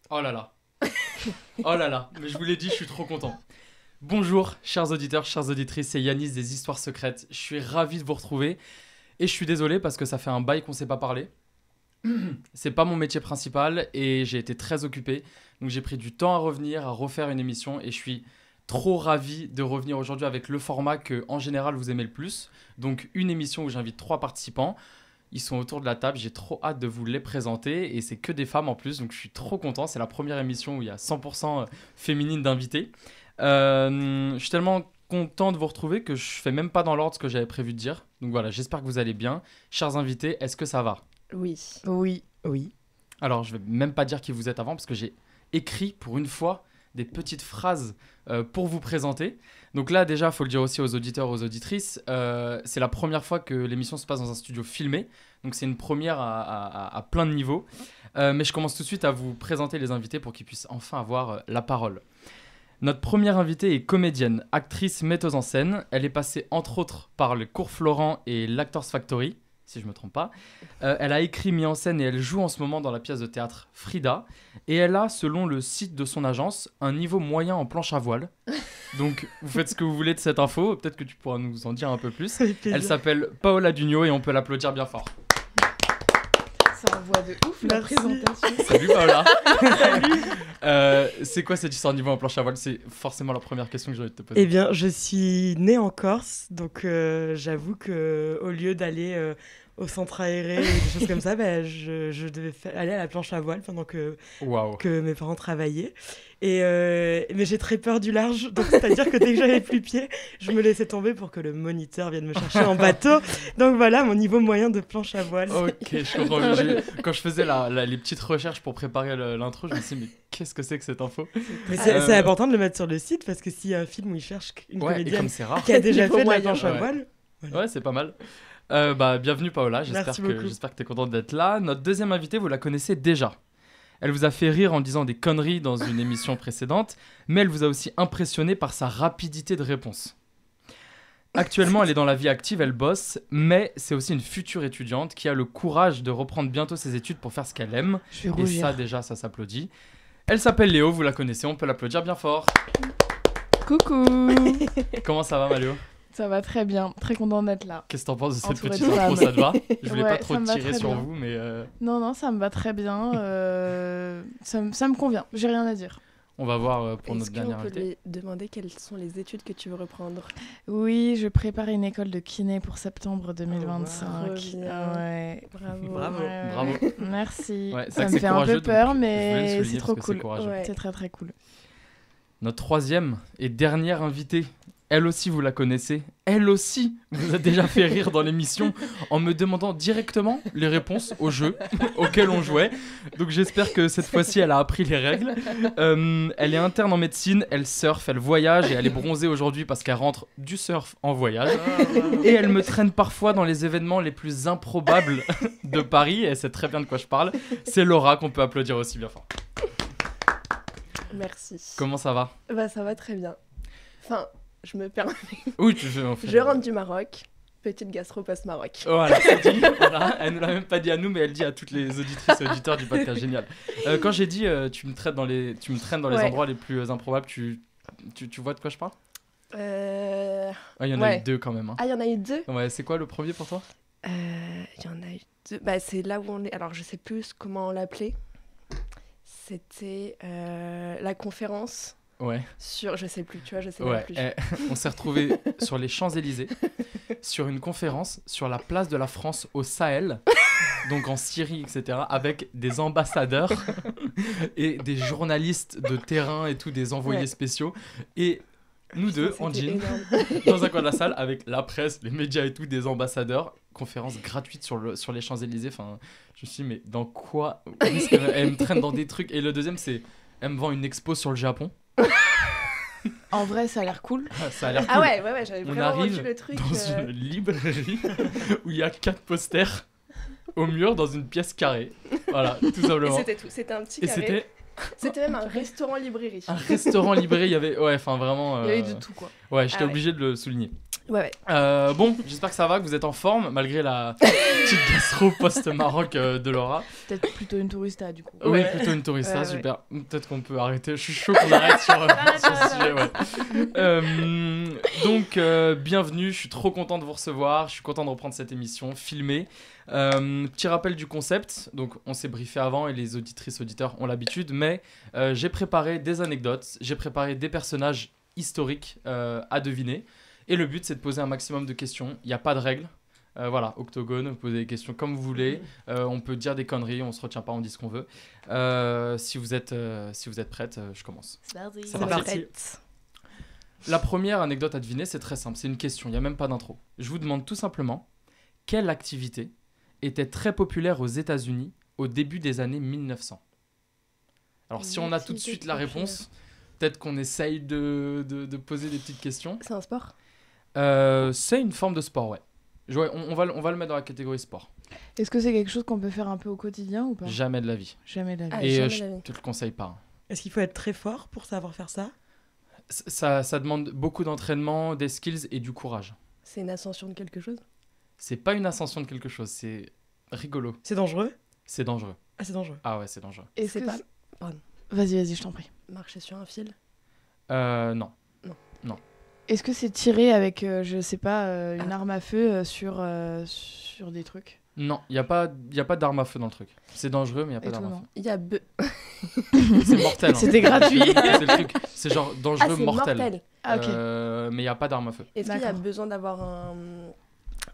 Oh là là. Oh là là. Mais je vous l'ai dit, je suis trop content. Bonjour, chers auditeurs, chères auditrices, c'est Yanis des Histoires Secrètes. Je suis ravi de vous retrouver. Et je suis désolé parce que ça fait un bail qu'on ne s'est pas parlé. C'est pas mon métier principal et j'ai été très occupé. Donc j'ai pris du temps à revenir, à refaire une émission. Et je suis trop ravi de revenir aujourd'hui avec le format que, en général, vous aimez le plus. Donc une émission où j'invite 3 participants. Ils sont autour de la table, j'ai trop hâte de vous les présenter et c'est que des femmes en plus, donc je suis trop content. C'est la première émission où il y a 100% féminine d'invités. Je suis tellement content de vous retrouver que je fais même pas dans l'ordre ce que j'avais prévu de dire. Donc voilà, j'espère que vous allez bien. Chers invités, est-ce que ça va ? Oui. Oui. Alors je vais même pas dire qui vous êtes avant parce que j'ai écrit pour une fois des petites phrases pour vous présenter. Donc là, déjà, il faut le dire aussi aux auditeurs, aux auditrices, c'est la première fois que l'émission se passe dans un studio filmé. Donc c'est une première à plein de niveaux. Mais je commence tout de suite à vous présenter les invités pour qu'ils puissent enfin avoir la parole. Notre première invitée est comédienne, actrice, metteuse en scène. Elle est passée entre autres par le Cours Florent et l'Actors Factory, si je ne me trompe pas. Elle a écrit, mis en scène et elle joue en ce moment dans la pièce de théâtre Frida. Et elle a, selon le site de son agence, un niveau moyen en planche à voile. Donc, vous faites ce que vous voulez de cette info. Peut-être que tu pourras nous en dire un peu plus. Elle s'appelle Paola Dugno et on peut l'applaudir bien fort. Ça envoie de ouf la présentation. Salut Paola. Salut. C'est quoi cette histoire de niveau en planche à voile ? C'est forcément la première question que j'ai envie de te poser. Eh bien, je suis née en Corse, donc j'avoue qu'au lieu d'aller au centre aéré ou des choses comme ça, je devais aller à la planche à voile pendant que mes parents travaillaient. Mais j'ai très peur du large, donc c'est-à-dire que dès que j'avais plus pied, je me laissais tomber pour que le moniteur vienne me chercher en bateau. Donc voilà, mon niveau moyen de planche à voile. Ok, je comprends. Quand je faisais les petites recherches pour préparer l'intro, je me suis dit, mais qu'est-ce que c'est que cette info ? Mais c'est important de le mettre sur le site, parce que s'il y a un film où il cherche une comédienne qui a déjà fait de la planche à voile... Voilà. Ouais, c'est pas mal. Bienvenue Paola, j'espère que tu es contente d'être là. Notre deuxième invitée, vous la connaissez déjà. Elle vous a fait rire en disant des conneries dans une émission précédente, mais elle vous a aussi impressionné par sa rapidité de réponse. Actuellement, elle est dans la vie active, elle bosse, mais c'est aussi une future étudiante qui a le courage de reprendre bientôt ses études pour faire ce qu'elle aime. Et ça, déjà, ça s'applaudit. Elle s'appelle Léo, vous la connaissez, on peut l'applaudir bien fort. Coucou. Comment ça va, Maléo ? Ça va très bien, très content d'être là. Qu'est-ce que t'en penses de cette petite intro, ça te va ? Je voulais pas trop tirer sur bien. vous, mais... Non, ça me va très bien, ça me convient, j'ai rien à dire. On va voir pour notre dernière invitée. Est-ce qu'on peut demander quelles sont les études que tu veux reprendre ? Oui, je prépare une école de kiné pour septembre 2025. Ouais. Bravo. Merci. Ouais, ça me fait un peu peur, mais c'est trop cool. C'est C'est très très cool. Notre troisième et dernière invitée, elle aussi vous la connaissez, elle aussi vous a déjà fait rire dans l'émission en me demandant directement les réponses aux jeux auxquels on jouait. Donc j'espère que cette fois-ci elle a appris les règles. Elle est interne en médecine, elle surfe, elle voyage et elle est bronzée aujourd'hui parce qu'elle rentre du surf en voyage. Et elle me traîne parfois dans les événements les plus improbables de Paris, et elle sait très bien de quoi je parle. C'est Laura qu'on peut applaudir aussi bien fort. Merci. Comment ça va ? Ça va très bien. Enfin, je me permets. Oui, je rentre du Maroc. Petite gastro post-Maroc. Voilà, c'est dit. Voilà. Elle ne l'a même pas dit à nous, mais elle dit à toutes les auditrices et auditeurs du podcast. Génial. Quand j'ai dit tu me traînes dans les endroits les plus improbables, tu vois de quoi je parle ? Il y en a eu 2 quand même. Hein. Ah, il y en a eu 2 ? Ouais, c'est quoi le premier pour toi ? Il y en a eu 2. C'est là où on est. Alors, je sais plus comment on l'appelait. C'était la conférence. Ouais. Je sais plus, tu vois, je sais ouais. plus. On s'est retrouvés sur les Champs-Élysées, sur une conférence sur la place de la France au Sahel, donc en Syrie, etc., avec des ambassadeurs et des journalistes de terrain et tout, des envoyés spéciaux. Et nous deux, en jean, dans un coin de la salle, avec la presse, les médias et tout, des ambassadeurs. Conférence gratuite sur les Champs-Élysées. Enfin, je me suis dit, mais dans quoi est-ce qu'elle me traîne dans des trucs ? Et le deuxième, c'est, elle me vend une expo sur le Japon. En vrai, ça a l'air cool. Ça a l'air cool. Ah ouais, j'avais vraiment vendu le truc. On arrive dans une librairie où il y a 4 posters au mur dans une pièce carrée. Voilà, tout simplement. Et c'était tout, c'était un petit carré. C'était même un restaurant-librairie. Un restaurant-librairie, il y avait... Ouais, enfin vraiment... Il y avait de tout, quoi. Ouais, j'étais obligé de le souligner. Ouais. Bon, j'espère que ça va, que vous êtes en forme, malgré la petite gastro post-Maroc de Laura. Peut-être plutôt une tourista, du coup. Oui, plutôt une tourista, Ouais. super. Peut-être qu'on peut arrêter. Je suis chaud qu'on arrête sur ce sujet, ouais. Donc, bienvenue, je suis trop content de vous recevoir. Je suis content de reprendre cette émission filmée. Petit rappel du concept. Donc, on s'est briefé avant et les auditrices, auditeurs ont l'habitude. Mais j'ai préparé des anecdotes, j'ai préparé des personnages historiques à deviner. Et le but, c'est de poser un maximum de questions. Il n'y a pas de règles. Voilà, octogone, vous posez des questions comme vous voulez. On peut dire des conneries, on ne se retient pas, on dit ce qu'on veut. Si vous êtes prête, je commence. C'est parti. La première anecdote à deviner, c'est très simple. C'est une question, il n'y a même pas d'intro. Je vous demande tout simplement, quelle activité était très populaire aux États-Unis au début des années 1900 ? Alors, si on a tout de suite la réponse, peut-être qu'on essaye de poser des petites questions. C'est un sport ? C'est une forme de sport, ouais. On va le mettre dans la catégorie sport. Est-ce que c'est quelque chose qu'on peut faire un peu au quotidien ou pas ? Jamais de la vie. Jamais de la vie. Ah, Et jamais je de la vie. te le conseille pas. Hein. Est-ce qu'il faut être très fort pour savoir faire ça? Ça demande beaucoup d'entraînement, des skills et du courage. C'est une ascension de quelque chose ? C'est pas une ascension de quelque chose, c'est rigolo. C'est dangereux? C'est dangereux. Ah, c'est dangereux. Ah ouais, c'est dangereux. Est-ce C'est que pas- Vas-y, je t'en prie. Marcher sur un fil ? Non. Est-ce que c'est tiré avec, je sais pas, une arme à feu sur des trucs ? Non, il n'y a pas d'arme à feu dans le truc. C'est dangereux, mais il n'y a pas d'arme à Étonnant. feu. Il y a... C'est mortel. Hein. C'était gratuit. C'est le truc. C'est genre dangereux, c'est mortel. Ah, ok. Mais il n'y a pas d'arme à feu. Est-ce qu'il y a D'accord. besoin d'avoir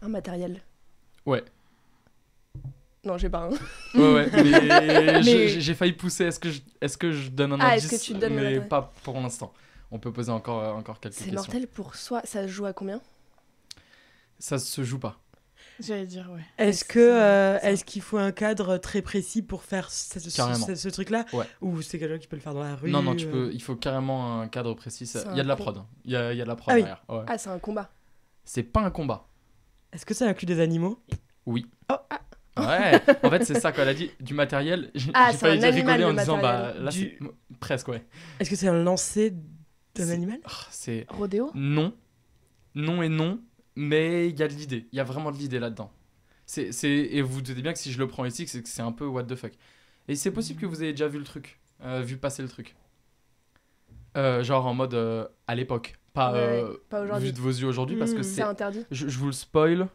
un matériel ? Ouais. Non, j'ai pas un. Ouais, mais Mais- j'ai failli pousser. Est-ce que je donne un Ah, indice? est-ce que tu donnes le Mais matériel? pas pour l'instant. On peut poser encore quelques C'est questions. mortel pour soi. Ça se joue à combien ? Ça se joue pas. J'allais dire, ouais. Est-ce qu'il faut un cadre très précis pour faire Carrément. ce truc-là? Ouais. Ou c'est quelqu'un qui peut le faire dans la rue? Non, il faut carrément un cadre précis. C'est Il y a de la un prod. Il y a de la prod Ah oui. derrière. Ouais. Ah, c'est un combat. C'est pas un combat. Est-ce que ça inclut des animaux? Oui. Oh. Ouais, en fait, c'est ça quand elle a dit du matériel. J'ai Ah, c'est failli un dire animal, rigoler en le disant matériel. là, c'est presque, ouais. Est-ce que c'est un lancer d'un C'est- animal? C'est Rodéo ? non. Non et non, mais il y a de l'idée. Il y a vraiment de l'idée là-dedans. Et vous vous doutez bien que si je le prends ici, c'est que c'est un peu what the fuck. Et c'est possible que vous ayez déjà vu le truc, vu passer le truc. Genre en mode à l'époque, pas, Ouais, pas aujourd'hui. vu de vos yeux aujourd'hui, parce que Mm. c'est. C'est interdit ? Je vous le spoil.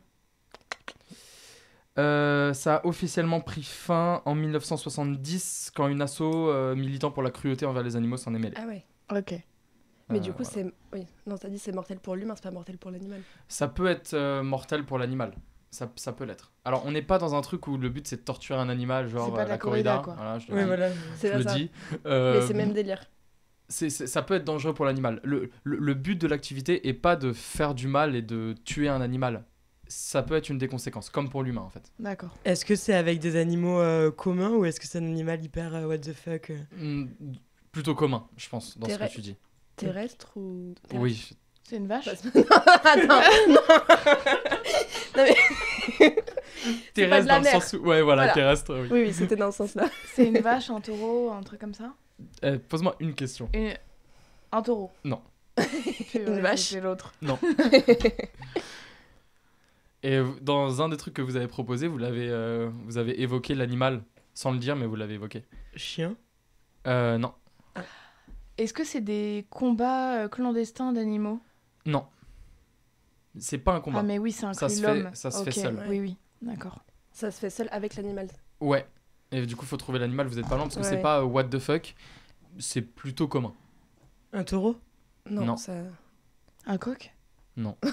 Ça a officiellement pris fin en 1970 quand une asso militant pour la cruauté envers les animaux s'en est mêlée. Ah ouais. Ok. Mais du coup, voilà. c'est... Oui. Non, t'as dit c'est mortel pour l'humain, c'est pas mortel pour l'animal. Ça peut être mortel pour l'animal. Ça peut l'être. Alors, on n'est pas dans un truc où le but c'est de torturer un animal, genre C'est pas de la corrida, quoi. Voilà, je le Oui, dis. voilà. C'est Je pas le ça. dis. Mais c'est même délire. Ça peut être dangereux pour l'animal. Le but de l'activité est pas de faire du mal et de tuer un animal. Ça peut être une des conséquences, comme pour l'humain en fait. D'accord. Est-ce que c'est avec des animaux communs ou est-ce que c'est un animal hyper what the fuck? Plutôt commun, je pense, dans ce Terre- que tu dis. Terrestre ou... Oui. C'est une vache ? Attends, non. Terrestre de la dans le mer. sens où... Ouais, voilà, Voilà. terrestre, oui. Oui, c'était dans ce sens-là. C'est une vache, un taureau, un truc comme ça ? Pose-moi une question. Un taureau. Non. Une vache. C'est l'autre. Non. Et dans un des trucs que vous avez proposé, vous avez évoqué l'animal, sans le dire, mais vous l'avez évoqué. Chien? Non. Est-ce que c'est des combats clandestins d'animaux ? Non. C'est pas un combat. Ah, mais oui, c'est Ça inclut se fait- l'homme. ça se fait Ok, seul. Oui, d'accord. Ça se fait seul avec l'animal. Ouais. Et du coup, faut trouver l'animal, vous êtes pas loin, parce que c'est Ouais. pas what the fuck, c'est plutôt commun. Un taureau? Non, Non. ça... Un coq ? Non. Non,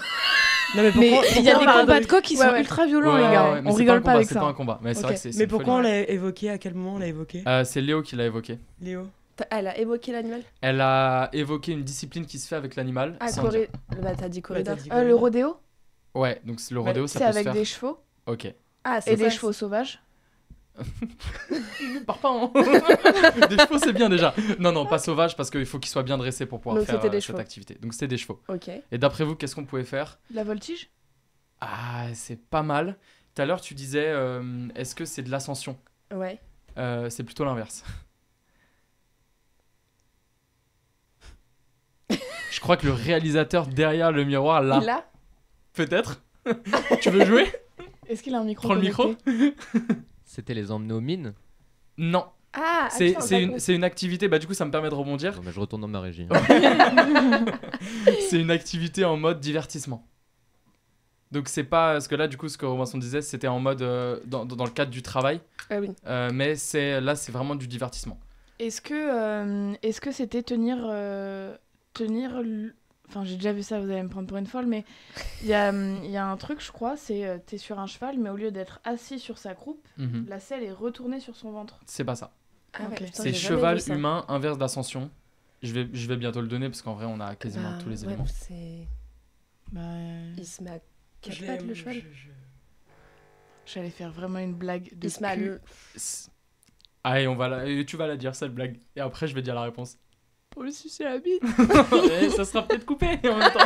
mais Mais pourquoi, il y a pourquoi des on parle combats de- de coqs qui Ouais, sont ouais. ultra violents, Ouais, les gars. ouais, mais On c'est rigole pas pas un combat, avec c'est ça. pas un combat. Mais c'est Ok. vrai que c'est Mais une pourquoi on folie. l'a évoqué? À quel moment on l'a évoqué? C'est Léo qui l'a évoqué. Léo? Elle a évoqué l'animal ? Elle a évoqué une discipline qui se fait avec l'animal. Ah, sans dire. Bah, t'as dit corrida. t'as dit- Le rodéo ? Ouais, donc le rodéo, ça C'est peut se avec faire. des chevaux Ok. Ah, c'est et des ça. chevaux sauvages. Pars pas, hein. Des chevaux, c'est bien déjà. Non, pas sauvage, parce qu'il faut qu'ils soient bien dressés pour pouvoir Donc, faire c'était des cette chevaux. activité. Donc c'était des chevaux. Ok. Et d'après vous, qu'est-ce qu'on pouvait faire? La voltige ? Ah, c'est pas mal. Tout à l'heure, tu disais, est-ce que c'est de l'ascension? Ouais. C'est plutôt l'inverse. Je crois que le réalisateur derrière le miroir, là, Il a Peut-être. Tu veux jouer? Est-ce qu'il a un micro Prends le micro. C'était les emmener aux mines. Non. Ah, C'est une activité, bah du coup ça me permet de rebondir. Non, mais je retourne dans ma régie. C'est une activité en mode divertissement. Donc c'est pas... Parce que là du coup ce que Robinson disait c'était en mode dans le cadre du travail. Ah oui. Mais là c'est vraiment du divertissement. Est-ce que c'était tenir... Enfin, j'ai déjà vu ça, vous allez me prendre pour une folle, mais il y a un truc, je crois, c'est t'es sur un cheval, mais au lieu d'être assis sur sa croupe, la selle est retournée sur son ventre. C'est pas ça. Ah ouais, Ok. putain, C'est j'ai jamais cheval vu ça. humain inverse d'ascension. Je vais bientôt le donner parce qu'en vrai on a quasiment Bah, tous les ouais, éléments. c'est... Bah, Il se met à Je quatre l'ai- pattes, le cheval. j'allais faire vraiment une blague de Il se met à cul. le... Allez, tu vas la dire cette blague. Et après je vais dire la réponse. Pour le sucer la bite. Et ça sera peut-être coupé en même temps.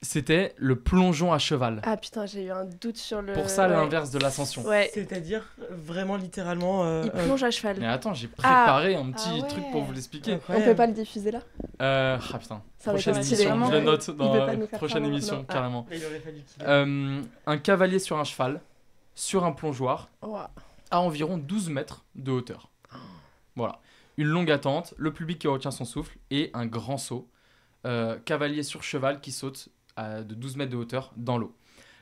C'était le plongeon à cheval. Ah putain, j'ai eu un doute sur le... Pour ça, ouais. l'inverse de l'ascension. Ouais, C'est-à-dire vraiment littéralement. il plonge à cheval. Mais attends, j'ai préparé un petit Ah ouais. truc pour vous l'expliquer. On peut pas le diffuser là? Ah putain, Ça va prochaine être stylé. émission, je le note Il dans veut pas la nous faire prochaine faire émission, non. Ah. carrément. Mais il aurait fallu qu'il. Un cavalier sur un cheval, sur un plongeoir, Ouah. à environ 12 mètres de hauteur. Voilà. Une longue attente, le public qui retient son souffle et un grand saut. Cavalier sur cheval qui saute de 12 mètres de hauteur dans l'eau.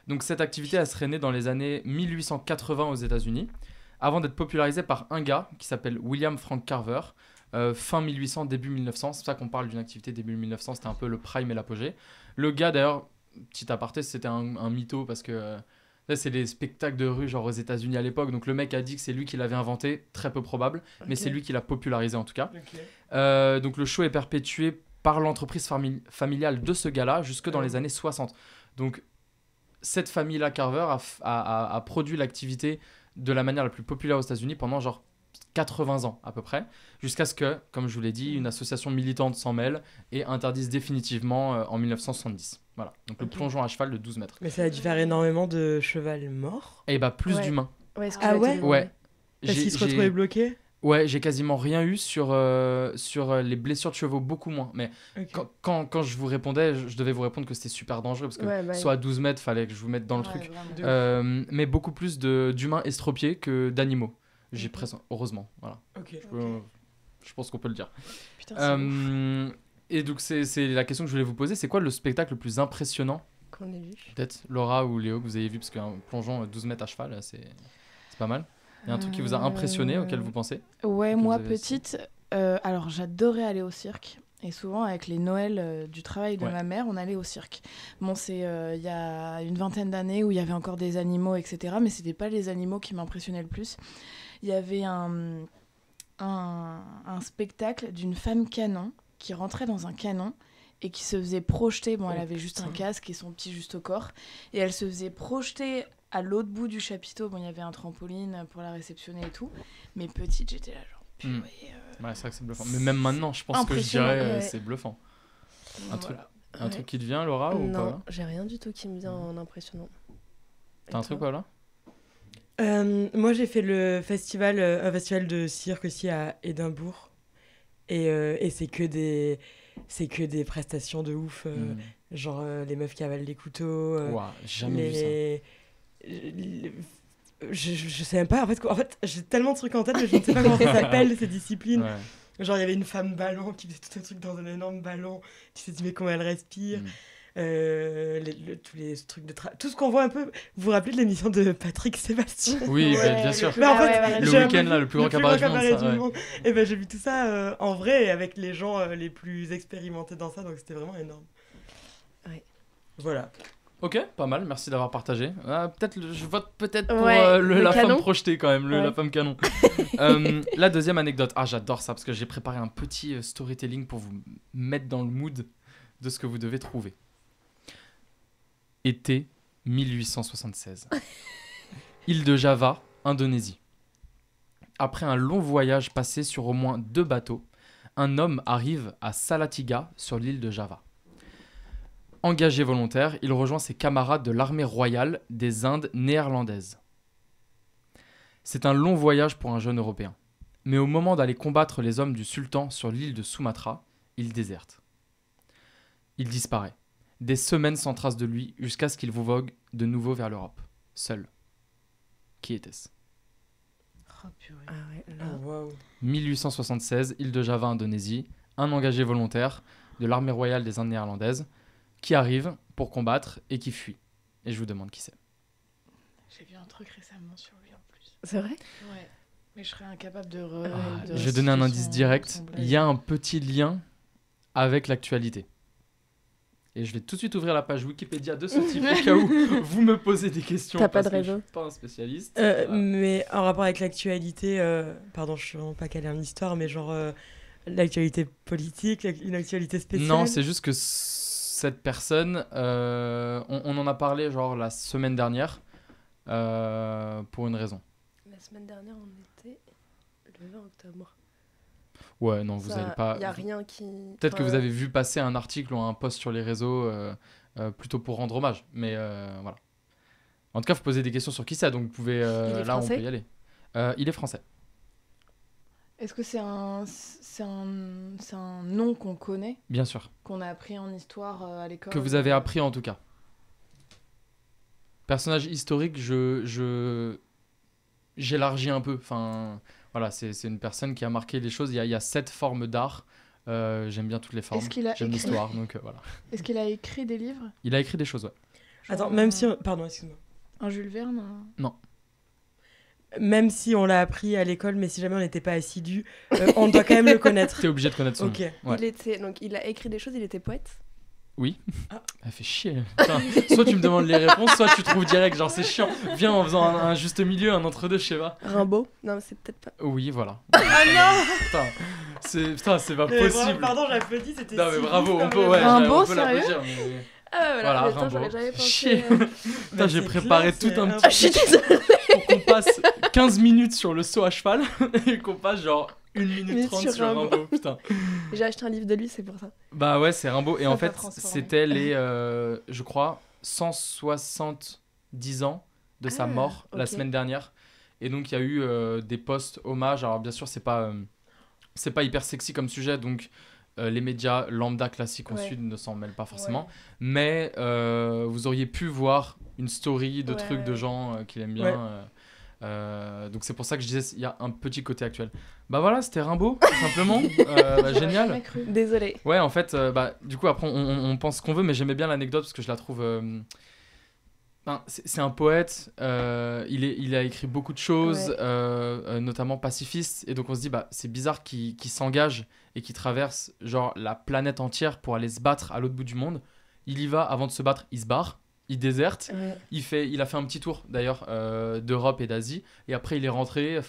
Donc cette activité, elle serait née dans les années 1880 aux États-Unis, avant d'être popularisée par un gars qui s'appelle William Frank Carver, fin 1800, début 1900. C'est pour ça qu'on parle d'une activité début 1900, c'était un peu le prime et l'apogée. Le gars, d'ailleurs, petit aparté, c'était un mytho parce que là, c'est les spectacles de rue genre aux États-Unis à l'époque. Donc le mec a dit que c'est lui qui l'avait inventé, très peu probable, mais c'est lui qui l'a popularisé en tout cas. Donc le show est perpétué par l'entreprise familiale de ce gars-là jusque dans les années 60. Donc cette famille-là, Carver, a produit l'activité de la manière la plus populaire aux États-Unis pendant genre 80 ans à peu près, jusqu'à ce que, comme je vous l'ai dit, une association militante s'en mêle et interdise définitivement en 1970. Voilà, donc le plongeon à cheval de 12 mètres. Mais ça a dû faire énormément de cheval mort. Et bah plus Ouais. d'humains. Ouais, Ah ouais? Ouais. Parce qu'ils se retrouvaient bloqués. Ouais, j'ai quasiment rien eu sur les blessures de chevaux, beaucoup moins. Mais Ok. quand je vous répondais, je devais vous répondre que c'était super dangereux parce que Ouais, bah, soit à 12 mètres, fallait que je vous mette dans le Ouais, truc. vraiment. Mais beaucoup plus d'humains estropiés que d'animaux. J'ai Ok. presque, heureusement, voilà. Ok. Je pense qu'on peut le dire. Putain, c'est ouf. Et donc c'est la question que je voulais vous poser, c'est quoi le spectacle le plus impressionnant, qu'on ait vu. peut-être Laura ou Léo, que vous avez vu, parce qu'un plongeon 12 mètres à cheval, c'est pas mal. Il y a un truc qui vous a impressionné, auquel vous pensez? Ouais, que moi vous avez petite, alors j'adorais aller au cirque. Et souvent, avec les Noëls du travail de Ouais. ma mère, on allait au cirque. Bon, c'est il y a une vingtaine d'années où il y avait encore des animaux, etc. Mais c'était pas les animaux qui m'impressionnaient le plus. Il y avait un spectacle d'une femme canon qui rentrait dans un canon et qui se faisait projeter. Bon, elle avait juste un casque et son petit juste au corps. Et elle se faisait projeter à l'autre bout du chapiteau. Bon, il y avait un trampoline pour la réceptionner et tout. Mais petite, j'étais là genre... Mm. purée, Ouais, c'est vrai que c'est bluffant. Mais même maintenant, je pense que je Impressionnant, dirais ouais. c'est bluffant. Un truc, voilà. un truc qui te vient, Laura, ou Non, pas? j'ai rien du tout qui me vient en impressionnant. Et T'as un toi? truc, Paula? Moi, j'ai fait un festival de cirque aussi à Édimbourg. Et c'est que des prestations de ouf. Genre les meufs qui avalent les couteaux. Ouah, jamais vu ça. Je sais même pas. En fait, j'ai tellement de trucs en tête, mais je ne sais pas comment ça s'appelle ces disciplines. Ouais. Genre, il y avait une femme ballon qui faisait tout un truc dans un énorme ballon. Tu sais, mais comment elle respire. Mm. Tous les trucs de tout ce qu'on voit un peu. Vous vous rappelez de l'émission de Patrick Sébastien? Oui, Ouais, bien sûr. Mais en Ah fait, ouais, ouais, Le j'ai un peu week-end, là, vu le plus grand cabaret du monde, ça, ouais. monde. Et ben, j'ai vu tout ça en vrai avec les gens les plus expérimentés dans ça, donc c'était vraiment énorme. Ouais. Voilà. Ok, pas mal, merci d'avoir partagé. Je vote peut-être pour Ouais, le la canon. femme projetée quand même, Ouais. la femme canon. La deuxième anecdote, j'adore ça parce que j'ai préparé un petit storytelling pour vous mettre dans le mood de ce que vous devez trouver. Été 1876. Île de Java, Indonésie. Après un long voyage passé sur au moins 2 bateaux, un homme arrive à Salatiga sur l'île de Java. Engagé volontaire, il rejoint ses camarades de l'armée royale des Indes néerlandaises. C'est un long voyage pour un jeune Européen. Mais au moment d'aller combattre les hommes du sultan sur l'île de Sumatra, il déserte. Il disparaît. des semaines sans trace de lui, jusqu'à ce qu'il vous vogue de nouveau vers l'Europe, seul. Qui était-ce ? Oh, purée. Ah ouais, là. Oh, wow. 1876, île de Java, Indonésie, un engagé volontaire de l'armée royale des Indes néerlandaises qui arrive pour combattre et qui fuit. Et je vous demande qui c'est. J'ai vu un truc récemment sur lui en plus. C'est vrai ? Ouais. Mais je serais incapable de... Je vais donner un indice direct. Il y a un petit lien avec l'actualité. Et je vais tout de suite ouvrir la page Wikipédia de ce type au cas où vous me posez des questions. T'as pas de parce que réseau. Je suis pas un spécialiste. Mais en rapport avec l'actualité, pardon, je suis vraiment pas calée en histoire, mais genre l'actualité politique, une actualité spéciale. Non, c'est juste que cette personne, on en a parlé genre la semaine dernière pour une raison. La semaine dernière, on était le 20 octobre. Ouais, non, vous n'allez pas. Il n'y a rien qui. Peut-être que vous avez vu passer un article ou un post sur les réseaux plutôt pour rendre hommage, mais voilà. En tout cas, vous posez des questions sur qui c'est, donc vous pouvez. est Là, on français peut y aller. Il est français. Est-ce que c'est un nom qu'on connaît, Bien sûr. qu'on a appris en histoire à l'école? Que vous avez appris en tout cas. Personnage historique, j'élargis un peu. Enfin, voilà, c'est une personne qui a marqué les choses. Il y a 7 formes d'art. J'aime bien toutes les formes. Est-ce qu'il a J'aime écrit- l'histoire, donc voilà. Est-ce qu'il a écrit des livres? Il a écrit des choses, ouais. Genre Attends, même si... Pardon, excuse-moi. Un Jules Verne? Même si on l'a appris à l'école, mais si jamais on n'était pas assidu, on doit quand même le connaître. T'es obligé de connaître son Ok. nom. Ouais. Il a écrit des choses, il était poète. Elle fait chier. Putain, soit tu me demandes les réponses, soit tu trouves direct. Genre, c'est chiant. Viens en faisant un juste milieu, un entre-deux, je sais pas. Rimbaud. Non, mais c'est peut-être pas. Oui, voilà. Ah non Putain, c'est pas possible. Pardon, j'applaudis, c'était Non, mais si bravo, beau on comme peut, réponse. ouais, Rimbaud, on peut sérieux l'applaudir, mais... Ah, Voilà, mais attends, Rimbaud. j'aurais jamais pensé. Chier. Putain, j'ai c'est préparé clair, tout un c'est petit Ah, je suis désolée. pour qu'on passe 15 minutes sur le saut à cheval et qu'on passe genre 1 minute Mais 30 sur sur Rimbaud. Rimbaud, putain. J'ai acheté un livre de lui, c'est pour ça. Bah ouais, c'est Rimbaud. Et Ça en t'a fait, transformé. c'était les, je crois, 170 ans de sa Ah, mort la ok. semaine dernière. Et donc, il y a eu des posts hommages. Alors, bien sûr, c'est pas hyper sexy comme sujet. Donc, les médias lambda classiques au Ouais. sud ne s'en mêlent pas forcément. Mais vous auriez pu voir une story de Ouais, trucs de ouais. gens qu'il aime bien. Donc, c'est pour ça que je disais, il y a un petit côté actuel. Bah voilà, c'était Rimbaud, tout simplement. J'aurais Génial. jamais cru. Désolée. Ouais, en fait, du coup, après, on pense ce qu'on veut, mais j'aimais bien l'anecdote parce que je la trouve. C'est un poète, il a écrit beaucoup de choses, notamment pacifistes, et donc on se dit, c'est bizarre qu'il s'engage et qu'il traverse genre la planète entière pour aller se battre à l'autre bout du monde. Il y va, avant de se battre, il se barre, il déserte, Ouais. il a fait un petit tour d'ailleurs d'Europe et d'Asie, et après il est rentré.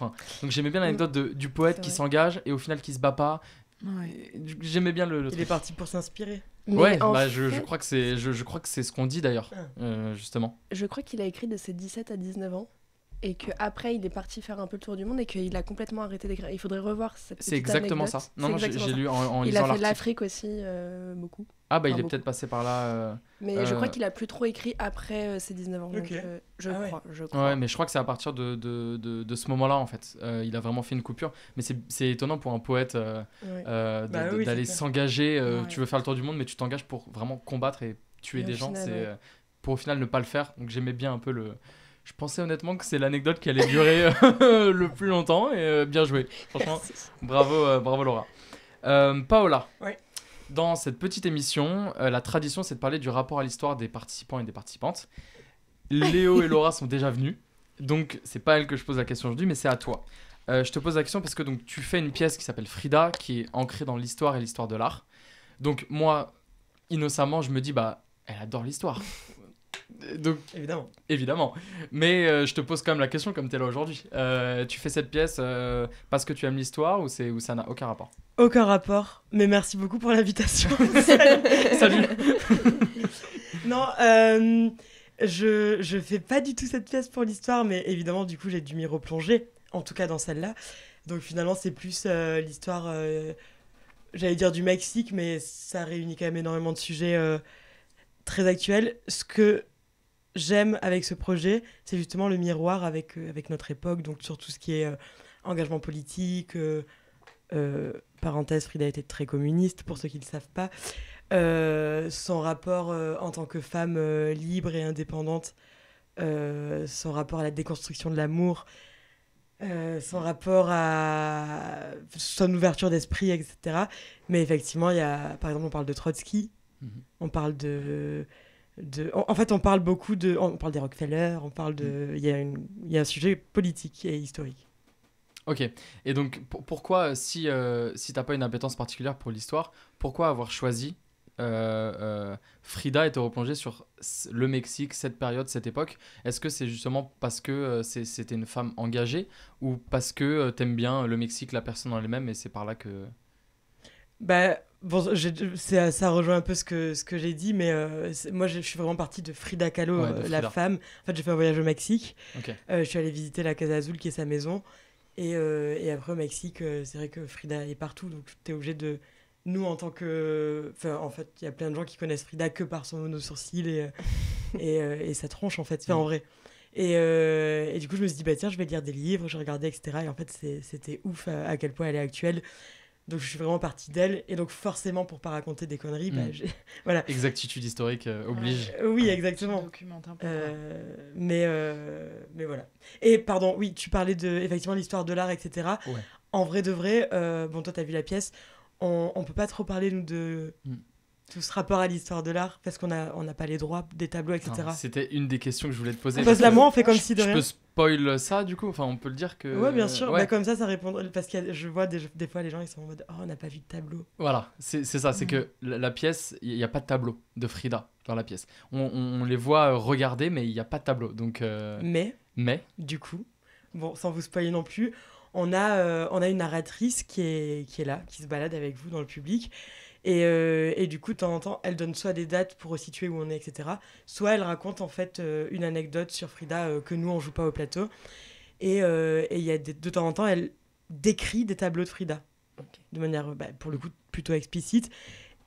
Donc j'aimais bien l'anecdote du poète C'est qui vrai. s'engage et au final qui se bat pas. Ouais. J'aimais bien le Il truc. est parti pour s'inspirer. Mais Ouais, en je fait, crois que c'est ce qu'on dit d'ailleurs, justement. je crois qu'il a écrit de ses 17 à 19 ans. Et qu'après, il est parti faire un peu le tour du monde et qu'il a complètement arrêté d'écrire. Il faudrait revoir cette C'est petite exactement anecdote. ça. Non, C'est j'ai exactement lu en ça. Il lisant a fait l'article. l'Afrique aussi, beaucoup. Ah il est beaucoup. peut-être passé par là. Mais je crois qu'il a plus trop écrit après ses 19 ans. Ok. Donc, je Ah ouais. crois, je crois. Ouais, mais je crois que c'est à partir de ce moment-là, en fait. Il a vraiment fait une coupure. Mais c'est étonnant pour un poète Ouais. Bah oui, d'aller c'est clair. s'engager. Ouais. Tu veux faire le tour du monde, mais tu t'engages pour vraiment combattre et tuer Et des au gens. final, C'est ouais. pour au final ne pas le faire. Donc j'aimais bien un peu le... Je pensais honnêtement que c'est l'anecdote qui allait durer le plus longtemps. Et bien joué. Franchement, bravo Laura. Paola. Ouais. Dans cette petite émission, la tradition, c'est de parler du rapport à l'histoire des participants et des participantes. Léo et Laura sont déjà venus, donc c'est pas à elle que je pose la question aujourd'hui, mais c'est à toi. Je te pose la question parce que donc, tu fais une pièce qui s'appelle Frida, qui est ancrée dans l'histoire et l'histoire de l'art. Donc moi, innocemment, je me dis, elle adore l'histoire. Donc, évidemment. Mais je te pose quand même la question comme tu es là aujourd'hui. Tu fais cette pièce parce que tu aimes l'histoire ou ça n'a aucun rapport? Aucun rapport, mais merci beaucoup pour l'invitation. Salut. Non, je fais pas du tout cette pièce pour l'histoire, mais évidemment, du coup, j'ai dû m'y replonger, en tout cas dans celle-là. Donc finalement, c'est plus l'histoire, j'allais dire du Mexique, mais ça réunit quand même énormément de sujets très actuels. Ce que j'aime avec ce projet, c'est justement le miroir avec notre époque, donc sur tout ce qui est engagement politique, parenthèse, Frida était très communiste, pour ceux qui ne le savent pas. son rapport en tant que femme libre et indépendante, son rapport à la déconstruction de l'amour, son rapport à son ouverture d'esprit, etc. Mais effectivement, par exemple, on parle de Trotsky, on parle en fait, on parle beaucoup on parle des Rockefeller, il y a un sujet politique et historique. Ok, et donc pourquoi, si t'as pas une appétence particulière pour l'histoire, pourquoi avoir choisi Frida et te replonger sur le Mexique, cette période, cette époque? Est-ce que c'est justement parce que c'était une femme engagée, ou parce que t'aimes bien le Mexique, la personne en elle-même, et c'est par là que... Bon, ça rejoint un peu ce que j'ai dit, mais moi je suis vraiment partie de Frida Kahlo, la femme. En fait, j'ai fait un voyage au Mexique. Okay. Je suis allée visiter la Casa Azul, qui est sa maison. Et après, au Mexique, c'est vrai que Frida est partout, donc tu es obligé de... Nous, en tant que... Enfin, en fait, il y a plein de gens qui connaissent Frida que par son mono-sourcil et sa tronche, en fait, en vrai. Et du coup, je me suis dit, tiens, je vais lire des livres, je regardais, etc. Et en fait, c'était ouf à quel point elle est actuelle. Donc, je suis vraiment partie d'elle. Et donc, forcément, pour pas raconter des conneries, voilà. Exactitude historique oblige. Oui, exactement. Mais voilà. Et pardon, oui, tu parlais de effectivement l'histoire de l'art, etc. Ouais. En vrai de vrai, bon, toi, t'as vu la pièce. On peut pas trop parler, nous, de tout ce rapport à l'histoire de l'art, parce qu'on n'a pas les droits des tableaux, etc. Non, c'était une des questions que je voulais te poser. Pose-la moi, on fait comme si de rien. Je peux spoil ça, du coup? Enfin, on peut le dire que... Ouais, bien sûr. Ouais. Comme ça répond... Parce que je vois des fois, les gens, ils sont en mode « Oh, on n'a pas vu de tableau. » Voilà, c'est ça. C'est que la pièce, il n'y a pas de tableau de Frida dans la pièce. On les voit regarder, mais il n'y a pas de tableau. Donc, Mais, du coup, bon, sans vous spoiler non plus, on a une narratrice qui est là, qui se balade avec vous dans le public. Et du coup, de temps en temps, elle donne soit des dates pour situer où on est, etc. Soit elle raconte en fait une anecdote sur Frida que nous, on joue pas au plateau. Et il y a de temps en temps, elle décrit des tableaux de Frida. De manière, pour le coup, plutôt explicite.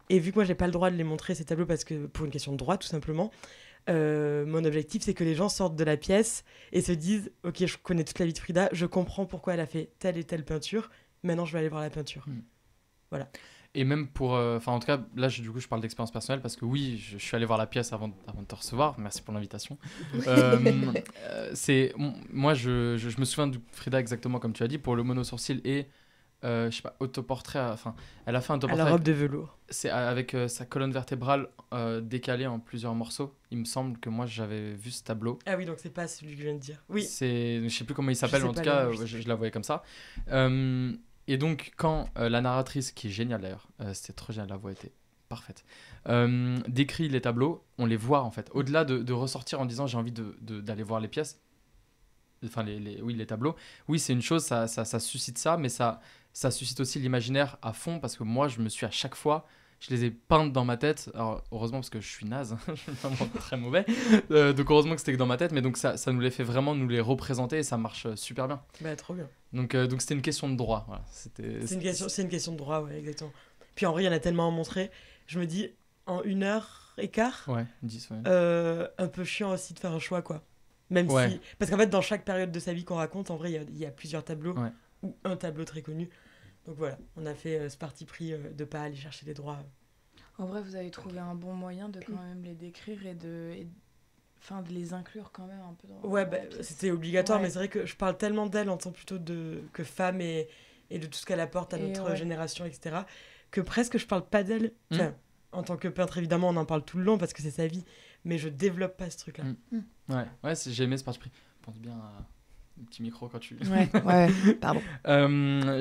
Et vu que moi, j'ai pas le droit de les montrer, ces tableaux, parce que pour une question de droit, tout simplement, mon objectif, c'est que les gens sortent de la pièce et se disent « Ok, je connais toute la vie de Frida, je comprends pourquoi elle a fait telle et telle peinture. Maintenant, je vais aller voir la peinture. » Voilà. Et même pour... en tout cas, là, du coup, je parle d'expérience personnelle parce que oui, je suis allé voir la pièce avant de te recevoir. Merci pour l'invitation. Moi, je me souviens de Frida exactement comme tu as dit, pour le mono-sourcil et, je sais pas, autoportrait... Enfin, elle a fait un autoportrait... À la robe de velours. C'est avec sa colonne vertébrale décalée en plusieurs morceaux. Il me semble que moi, j'avais vu ce tableau. Ah oui, donc c'est pas celui que je viens de dire. Oui. Je sais plus comment il s'appelle, mais en tout cas, je la voyais comme ça. Et donc, quand la narratrice, qui est géniale d'ailleurs, c'était trop génial, la voix était parfaite, décrit les tableaux, on les voit en fait. Au-delà de ressortir en disant j'ai envie d'aller voir les pièces, enfin les tableaux, oui, c'est une chose, ça suscite ça, mais ça suscite aussi l'imaginaire à fond, parce que moi, je me suis à chaque fois... Je les ai peintes dans ma tête. Alors, heureusement, parce que je suis naze. Je suis vraiment très mauvais. Donc, heureusement que c'était que dans ma tête. Mais donc, ça nous les fait vraiment nous les représenter et ça marche super bien. Trop bien. Donc c'était une question de droit. Voilà. C'est une question de droit, ouais, exactement. Puis en vrai, il y en a tellement à montrer. Je me dis, en 1h15, ouais, 10, ouais. Un peu chiant aussi de faire un choix, quoi. Même si... Parce qu'en fait, dans chaque période de sa vie qu'on raconte, en vrai, il y a plusieurs tableaux. Ouais. Ou un tableau très connu. Donc voilà, on a fait ce parti pris de ne pas aller chercher les droits. En vrai, vous avez trouvé un bon moyen de quand même les décrire et de les inclure quand même un peu dans... Ouais, c'était obligatoire, mais c'est vrai que je parle tellement d'elle en tant plutôt que femme et de tout ce qu'elle apporte à notre génération, etc., que presque je parle pas d'elle. Enfin, en tant que peintre, évidemment, on en parle tout le long parce que c'est sa vie, mais je développe pas ce truc-là. Ouais, j'ai aimé ce parti pris. Pense bien à... un petit micro quand tu... Ouais, pardon.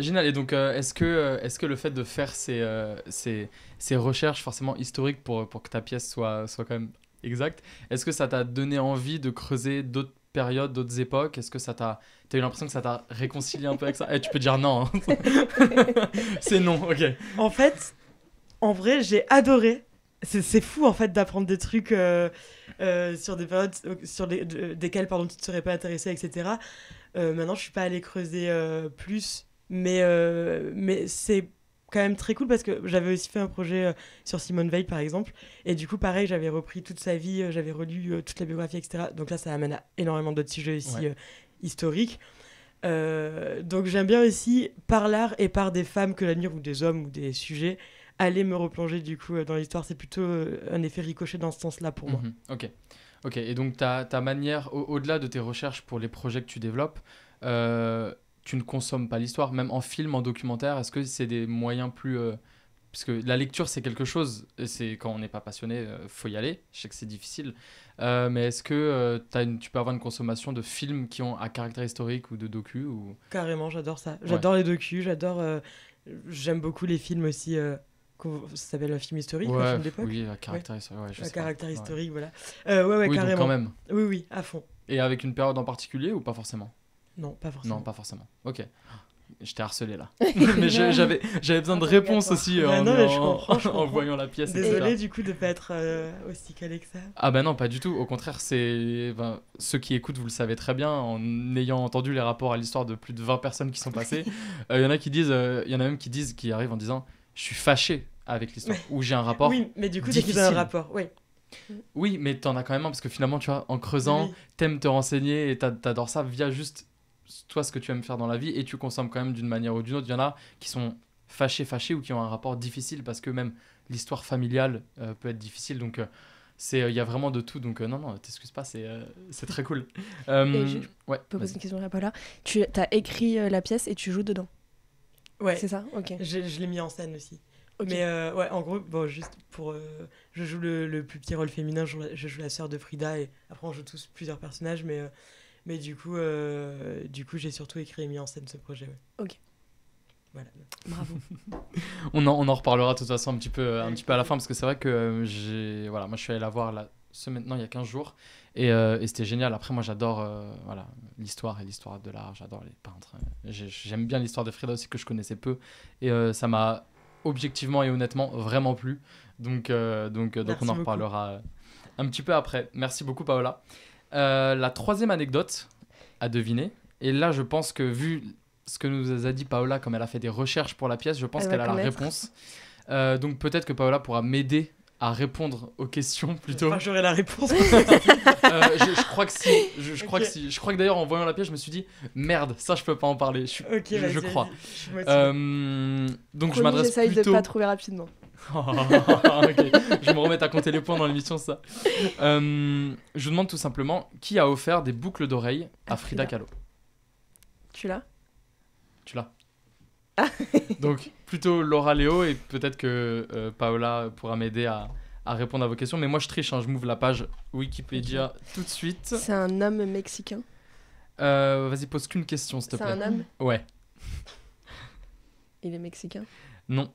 Génial. Et donc, est-ce que le fait de faire ces recherches forcément historiques pour que ta pièce soit quand même exacte, est-ce que ça t'a donné envie de creuser d'autres périodes, d'autres époques? Est-ce que t'as eu l'impression que ça t'a réconcilié un peu avec ça? Tu peux dire non. Hein. C'est non, ok. En fait, en vrai, j'ai adoré. C'est fou, en fait, d'apprendre des trucs sur des périodes desquelles tu ne serais pas intéressé, etc. Maintenant, je ne suis pas allée creuser plus, mais c'est quand même très cool parce que j'avais aussi fait un projet sur Simone Veil, par exemple. Et du coup, pareil, j'avais repris toute sa vie, j'avais relu toute la biographie, etc. Donc là, ça amène à énormément d'autres sujets aussi historiques. Donc j'aime bien aussi, par l'art et par des femmes que j'admire, ou des hommes, ou des sujets, aller me replonger du coup dans l'histoire. C'est plutôt un effet ricochet dans ce sens-là pour moi. Ok, et donc ta manière, au-delà de tes recherches pour les projets que tu développes, tu ne consommes pas l'histoire, même en film, en documentaire, est-ce que c'est des moyens plus... Parce que la lecture, c'est quelque chose, c'est quand on n'est pas passionné, faut y aller, je sais que c'est difficile, mais est-ce que tu peux avoir une consommation de films qui ont un caractère historique ou de docu ou... Carrément, j'adore ça. J'adore les docus, j'aime beaucoup les films aussi... ça s'appelle un film historique, un film d'époque. Oui, à caractère historique. À caractère historique, voilà. Oui, carrément. donc quand même. Oui, à fond. Et avec une période en particulier ou pas forcément ? Non, pas forcément. Non, pas forcément. Ok. Je t'ai harcelé là. Mais j'avais besoin de réponses aussi en voyant la pièce. Désolée du coup de pas être aussi calé que ça. Ah bah non, pas du tout. Au contraire, ceux qui écoutent, vous le savez très bien, en ayant entendu les rapports à l'histoire de plus de 20 personnes qui sont passées, il y en a même qui arrivent en disant « je suis fâché avec l'histoire » ou « j'ai un rapport difficile ». Oui, mais du coup, c'est qu'ils ont un rapport, oui. Oui, mais t'en as quand même un parce que finalement, tu vois, en creusant, t'aimes te renseigner et t'adores ça via juste toi ce que tu aimes faire dans la vie et tu consommes quand même d'une manière ou d'une autre. Il y en a qui sont fâchés ou qui ont un rapport difficile parce que même l'histoire familiale peut être difficile. Donc il y a vraiment de tout. Donc non, t'excuses pas, c'est très cool. Je peux poser une question à Paola. Tu as écrit la pièce et tu joues dedans. Ouais. C'est ça. Ok. Je l'ai mis en scène aussi. Okay. Mais en gros, juste pour... je joue le plus petit rôle féminin, je joue la sœur de Frida et après on joue tous plusieurs personnages, mais du coup j'ai surtout écrit et mis en scène ce projet. Ouais. Ok. Voilà. Bravo. on en reparlera de toute façon un petit peu à la fin parce que c'est vrai que moi je suis allé la voir il y a 15 jours et c'était génial. Après moi j'adore l'histoire et l'histoire de l'art, j'adore les peintres. J'aime bien l'histoire de Frida aussi que je connaissais peu et ça m'a objectivement et honnêtement vraiment plu. Donc on en reparlera un petit peu après. Merci beaucoup Paola. La troisième anecdote à deviner, et là je pense que vu ce que nous a dit Paola, comme elle a fait des recherches pour la pièce, je pense qu'elle a la réponse. Donc peut-être que Paola pourra m'aider à répondre aux questions plutôt. Enfin, j'aurai la réponse. Je crois que si. Je crois que d'ailleurs en voyant la pièce, je me suis dit merde, ça je peux pas en parler. Je crois. Donc je m'adresse j'essaye plutôt. De pas trouver rapidement. Okay. Je vais me remettre à compter les points dans l'émission, ça. Je vous demande tout simplement qui a offert des boucles d'oreilles à Frida Kahlo. Tu l'as. Donc plutôt Laura Léo et peut-être que Paola pourra m'aider à répondre à vos questions. Mais moi je triche, je m'ouvre la page Wikipédia tout de suite. C'est un homme mexicain. Vas-y, pose qu'une question s'il te plaît. C'est un homme. Ouais. Il est mexicain. Non.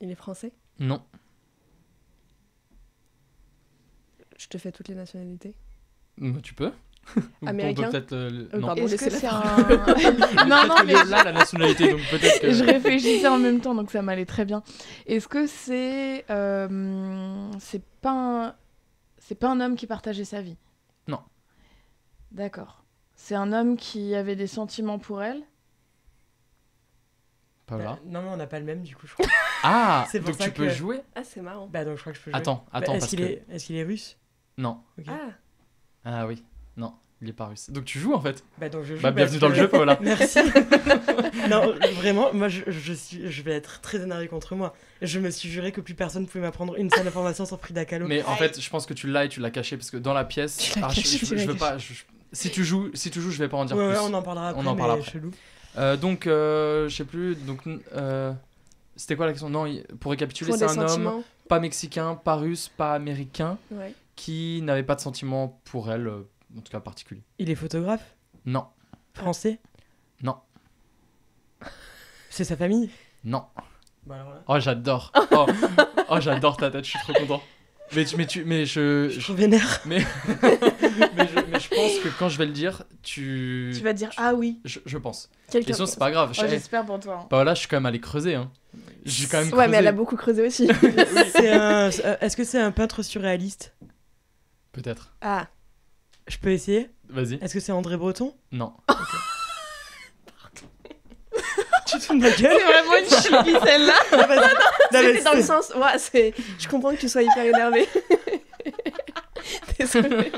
Il est français. Non. Je te fais toutes les nationalités. Tu peux. Américain. Non. Est-ce que c'est un... non, mais là la nationalité, donc peut-être que... Je réfléchissais en même temps, donc ça m'allait très bien. Est-ce que c'est pas un homme qui partageait sa vie? Non. D'accord. C'est un homme qui avait des sentiments pour elle? Paola. Non, mais on n'a pas le même du coup, je crois. Ah, donc tu peux jouer? Ah, c'est marrant. Bah donc je crois que je peux jouer. Attends, est-ce qu'il est russe? Non. Okay. Ah oui. Non, il est pas russe. Donc tu joues en fait. Bah donc je joue. Bienvenue dans le jeu, Paola. Merci. Non, vraiment, moi je vais être très énervée contre moi. Je me suis juré que plus personne pouvait m'apprendre une seule information sur Frida Kahlo. Mais en fait, je pense que tu l'as et tu l'as caché parce que dans la pièce, je veux pas. Si tu joues, je vais pas en dire plus. Ouais, on en parlera après. Chelou. Donc, je sais plus. Donc, c'était quoi la question? Non, pour récapituler, c'est un homme pas mexicain, pas russe, pas américain, qui n'avait pas de sentiments pour elle, en tout cas particulier. Il est photographe? Non. Français? Non. C'est sa famille? Non. Bah alors là. Oh, j'adore. Oh, j'adore ta tête, je suis trop content. Mais je suis vénère. Mais je pense que quand je vais le dire, tu vas dire ah oui. Je pense. Quelqu'un. Question, c'est pas grave. J'espère pour toi. Bah là, je suis quand même allé creuser. J'ai quand même creusé. Mais elle a beaucoup creusé aussi. Est-ce que c'est un peintre surréaliste? Peut-être. Ah. Je peux essayer? Vas-y. Est-ce que c'est André Breton? Non. Tu te fous de ma gueule? C'est vraiment une chimie celle-là. C'était dans le sens. Ouais, je comprends que tu sois hyper énervé. Désolée.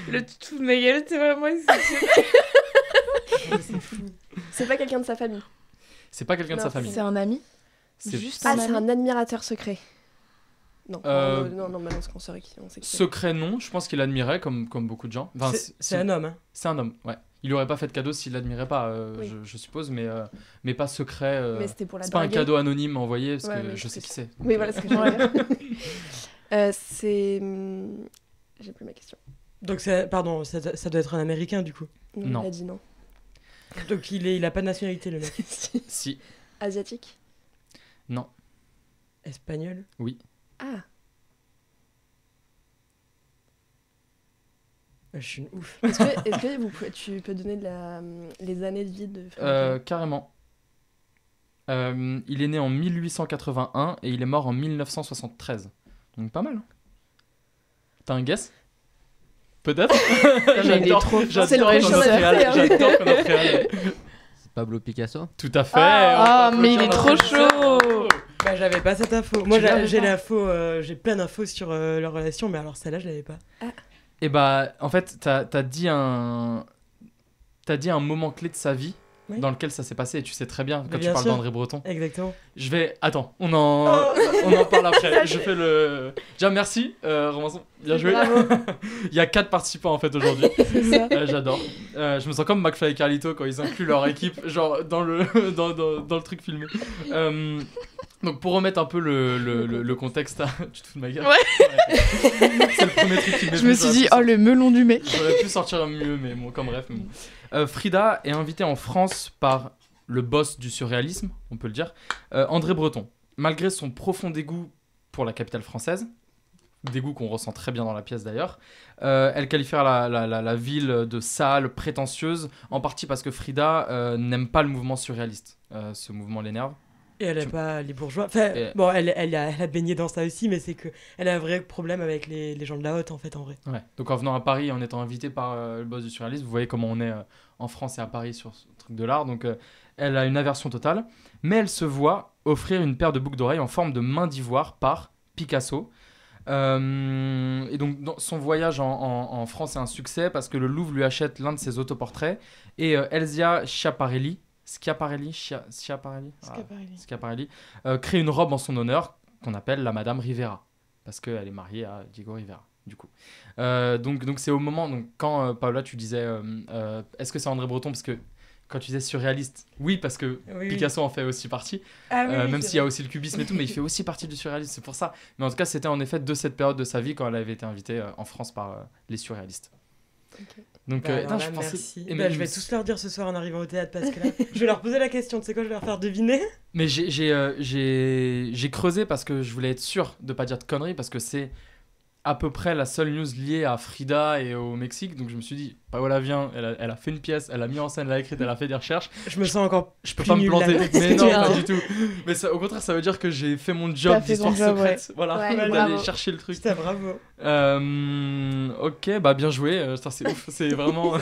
Le tout de ma gueule, c'est vraiment une C'est pas quelqu'un de sa famille. C'est pas quelqu'un de sa famille. C'est un ami? Juste Ah, c'est un admirateur secret. Non, non, maintenant on sait qui c'est. Secret, non. Je pense qu'il admirait, comme beaucoup de gens. Enfin, c'est un homme, hein. C'est un homme, ouais. Il aurait pas fait de cadeau s'il l'admirait pas, oui. je suppose, mais pas secret. Mais c'était pour la c'est pas un cadeau anonyme envoyé, parce que je sais qui c'est. Oui, voilà ce que je veux dire. C'est... J'ai plus ma question. Donc, ça doit être un Américain, du coup. Non. Il a dit non. Donc, il a pas de nationalité, le mec. Si. Asiatique? Non. Espagnol? Oui. Ah. Je suis une ouf. Est-ce que tu peux donner les années de vie de Frédéric? Carrément. Il est né en 1881 et il est mort en 1973. Donc pas mal. Hein. T'as un guess? Peut-être. J'adore qu'on a préalé. C'est Pablo Picasso? Tout à fait. Ah, mais il est trop chaud. Bah, j'avais pas cette info. Moi, j'ai l'info, j'ai plein d'infos sur leur relation, mais alors celle-là, je l'avais pas. Et bah, en fait, t'as dit un moment clé de sa vie, oui, dans lequel ça s'est passé, et tu sais très bien quand tu parles d'André Breton. Exactement. Attends, on en parle après. Je fais le... Déjà, merci, Romançon, bien joué. Il y a 4 participants, en fait, aujourd'hui. C'est ça. J'adore. Je me sens comme McFly et Carlito quand ils incluent leur équipe, genre, dans le truc filmé. Donc pour remettre un peu le contexte, tu te fous de ma gueule? Ouais. C'est le premier truc qui m'est venu. Je me suis dit, oh le melon du mec. J'aurais pu sortir mieux, mais bon, comme bref. Frida est invitée en France par le boss du surréalisme, on peut le dire, André Breton. Malgré son profond dégoût pour la capitale française, dégoût qu'on ressent très bien dans la pièce d'ailleurs, elle qualifiera la ville de sale, prétentieuse, en partie parce que Frida n'aime pas le mouvement surréaliste. Ce mouvement l'énerve. Et elle n'aime pas les bourgeois. Enfin, bon, elle a baigné dans ça aussi, mais c'est qu'elle a un vrai problème avec les gens de la haute, en fait, en vrai. Ouais. Donc en venant à Paris, en étant invitée par le boss du surréalisme, vous voyez comment on est en France et à Paris sur ce truc de l'art. Donc elle a une aversion totale, mais elle se voit offrir une paire de boucles d'oreilles en forme de main d'ivoire par Picasso. Et donc son voyage en France est un succès parce que le Louvre lui achète l'un de ses autoportraits et Elzia Schiaparelli crée une robe en son honneur qu'on appelle la Madame Rivera parce qu'elle est mariée à Diego Rivera du coup. Donc c'est au moment quand Paola tu disais est-ce que c'est André Breton parce que quand tu disais surréaliste, oui parce que Picasso en fait aussi partie, même s'il y a aussi le cubisme et tout, mais il fait aussi partie du surréalisme, c'est pour ça. Mais en tout cas c'était en effet de cette période de sa vie quand elle avait été invitée en France par les surréalistes. Okay. Donc, je merci. Je vais tous leur dire ce soir en arrivant au théâtre parce que là, je vais leur poser la question. Tu sais quoi, je vais leur faire deviner. Mais j'ai creusé parce que je voulais être sûr de pas dire de conneries parce que c'est à peu près la seule news liée à Frida et au Mexique. Donc je me suis dit, Paola vient, elle a fait une pièce, elle a mis en scène, elle a écrit, elle a fait des recherches. Je me sens encore. Je peux pas me planter. Mais non, pas du tout. Mais ça, au contraire, ça veut dire que j'ai fait mon job d'histoire secrète. Ouais. Voilà, d'aller chercher le truc. C'était bravo. Ok, bah bien joué. C'est ouf, c'est vraiment.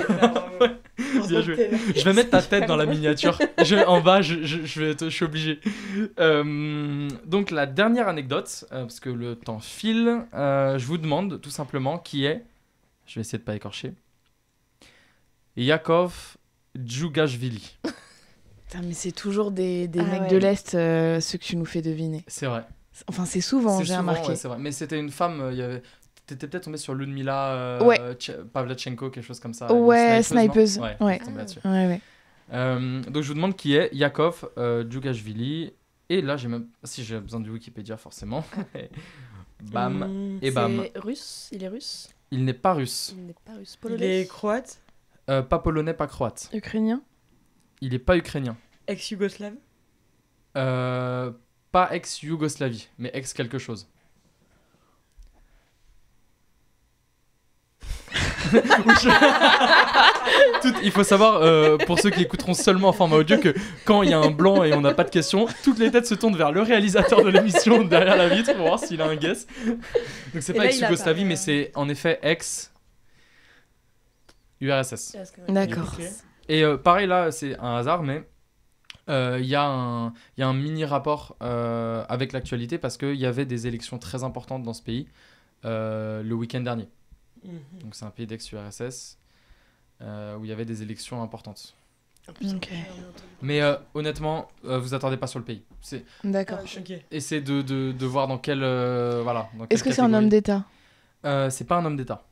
Bien joué. Je vais mettre ta tête dans la miniature. En bas, je suis obligé. Donc la dernière anecdote, parce que le temps file, je vous demande tout simplement qui est, je vais essayer de pas écorcher, Yakov Djougashvili. Putain, mais c'est toujours des mecs de l'Est, ceux que tu nous fais deviner. C'est vrai. Enfin, c'est souvent, j'ai remarqué. Ouais, c'est vrai. Mais c'était une femme, t'étais peut-être tombé sur Ludmila Pavlyuchenko, quelque chose comme ça. Ouais, snipeuse. Ouais. Donc je vous demande qui est Yakov Djougashvili. Et là, j'ai besoin du Wikipédia forcément. Bam et bam. C'est russe. Il est russe. Il n'est pas russe. Il est croate. Pas polonais, pas croate. Ukrainien. Il n'est pas ukrainien. Ex-Yougoslave. Pas ex-Yougoslavie, mais ex quelque chose. Il faut savoir, pour ceux qui écouteront seulement en format audio, que quand il y a un blanc et on n'a pas de questions, toutes les têtes se tournent vers le réalisateur de l'émission derrière la vitre pour voir s'il a un guess. Donc c'est pas ex-Yougoslavie, mais c'est en effet ex-URSS. D'accord. Et pareil là, c'est un hasard, mais il y a un mini rapport avec l'actualité parce qu'il y avait des élections très importantes dans ce pays le week-end dernier. Donc c'est un pays d'ex-URSS où il y avait des élections importantes. Ok. Mais honnêtement, vous attendez pas sur le pays. D'accord. Ok. Essayez de voir dans quelle voilà. Dans Est-ce quelle que c'est un homme catégorie. d'État? C'est pas un homme d'État.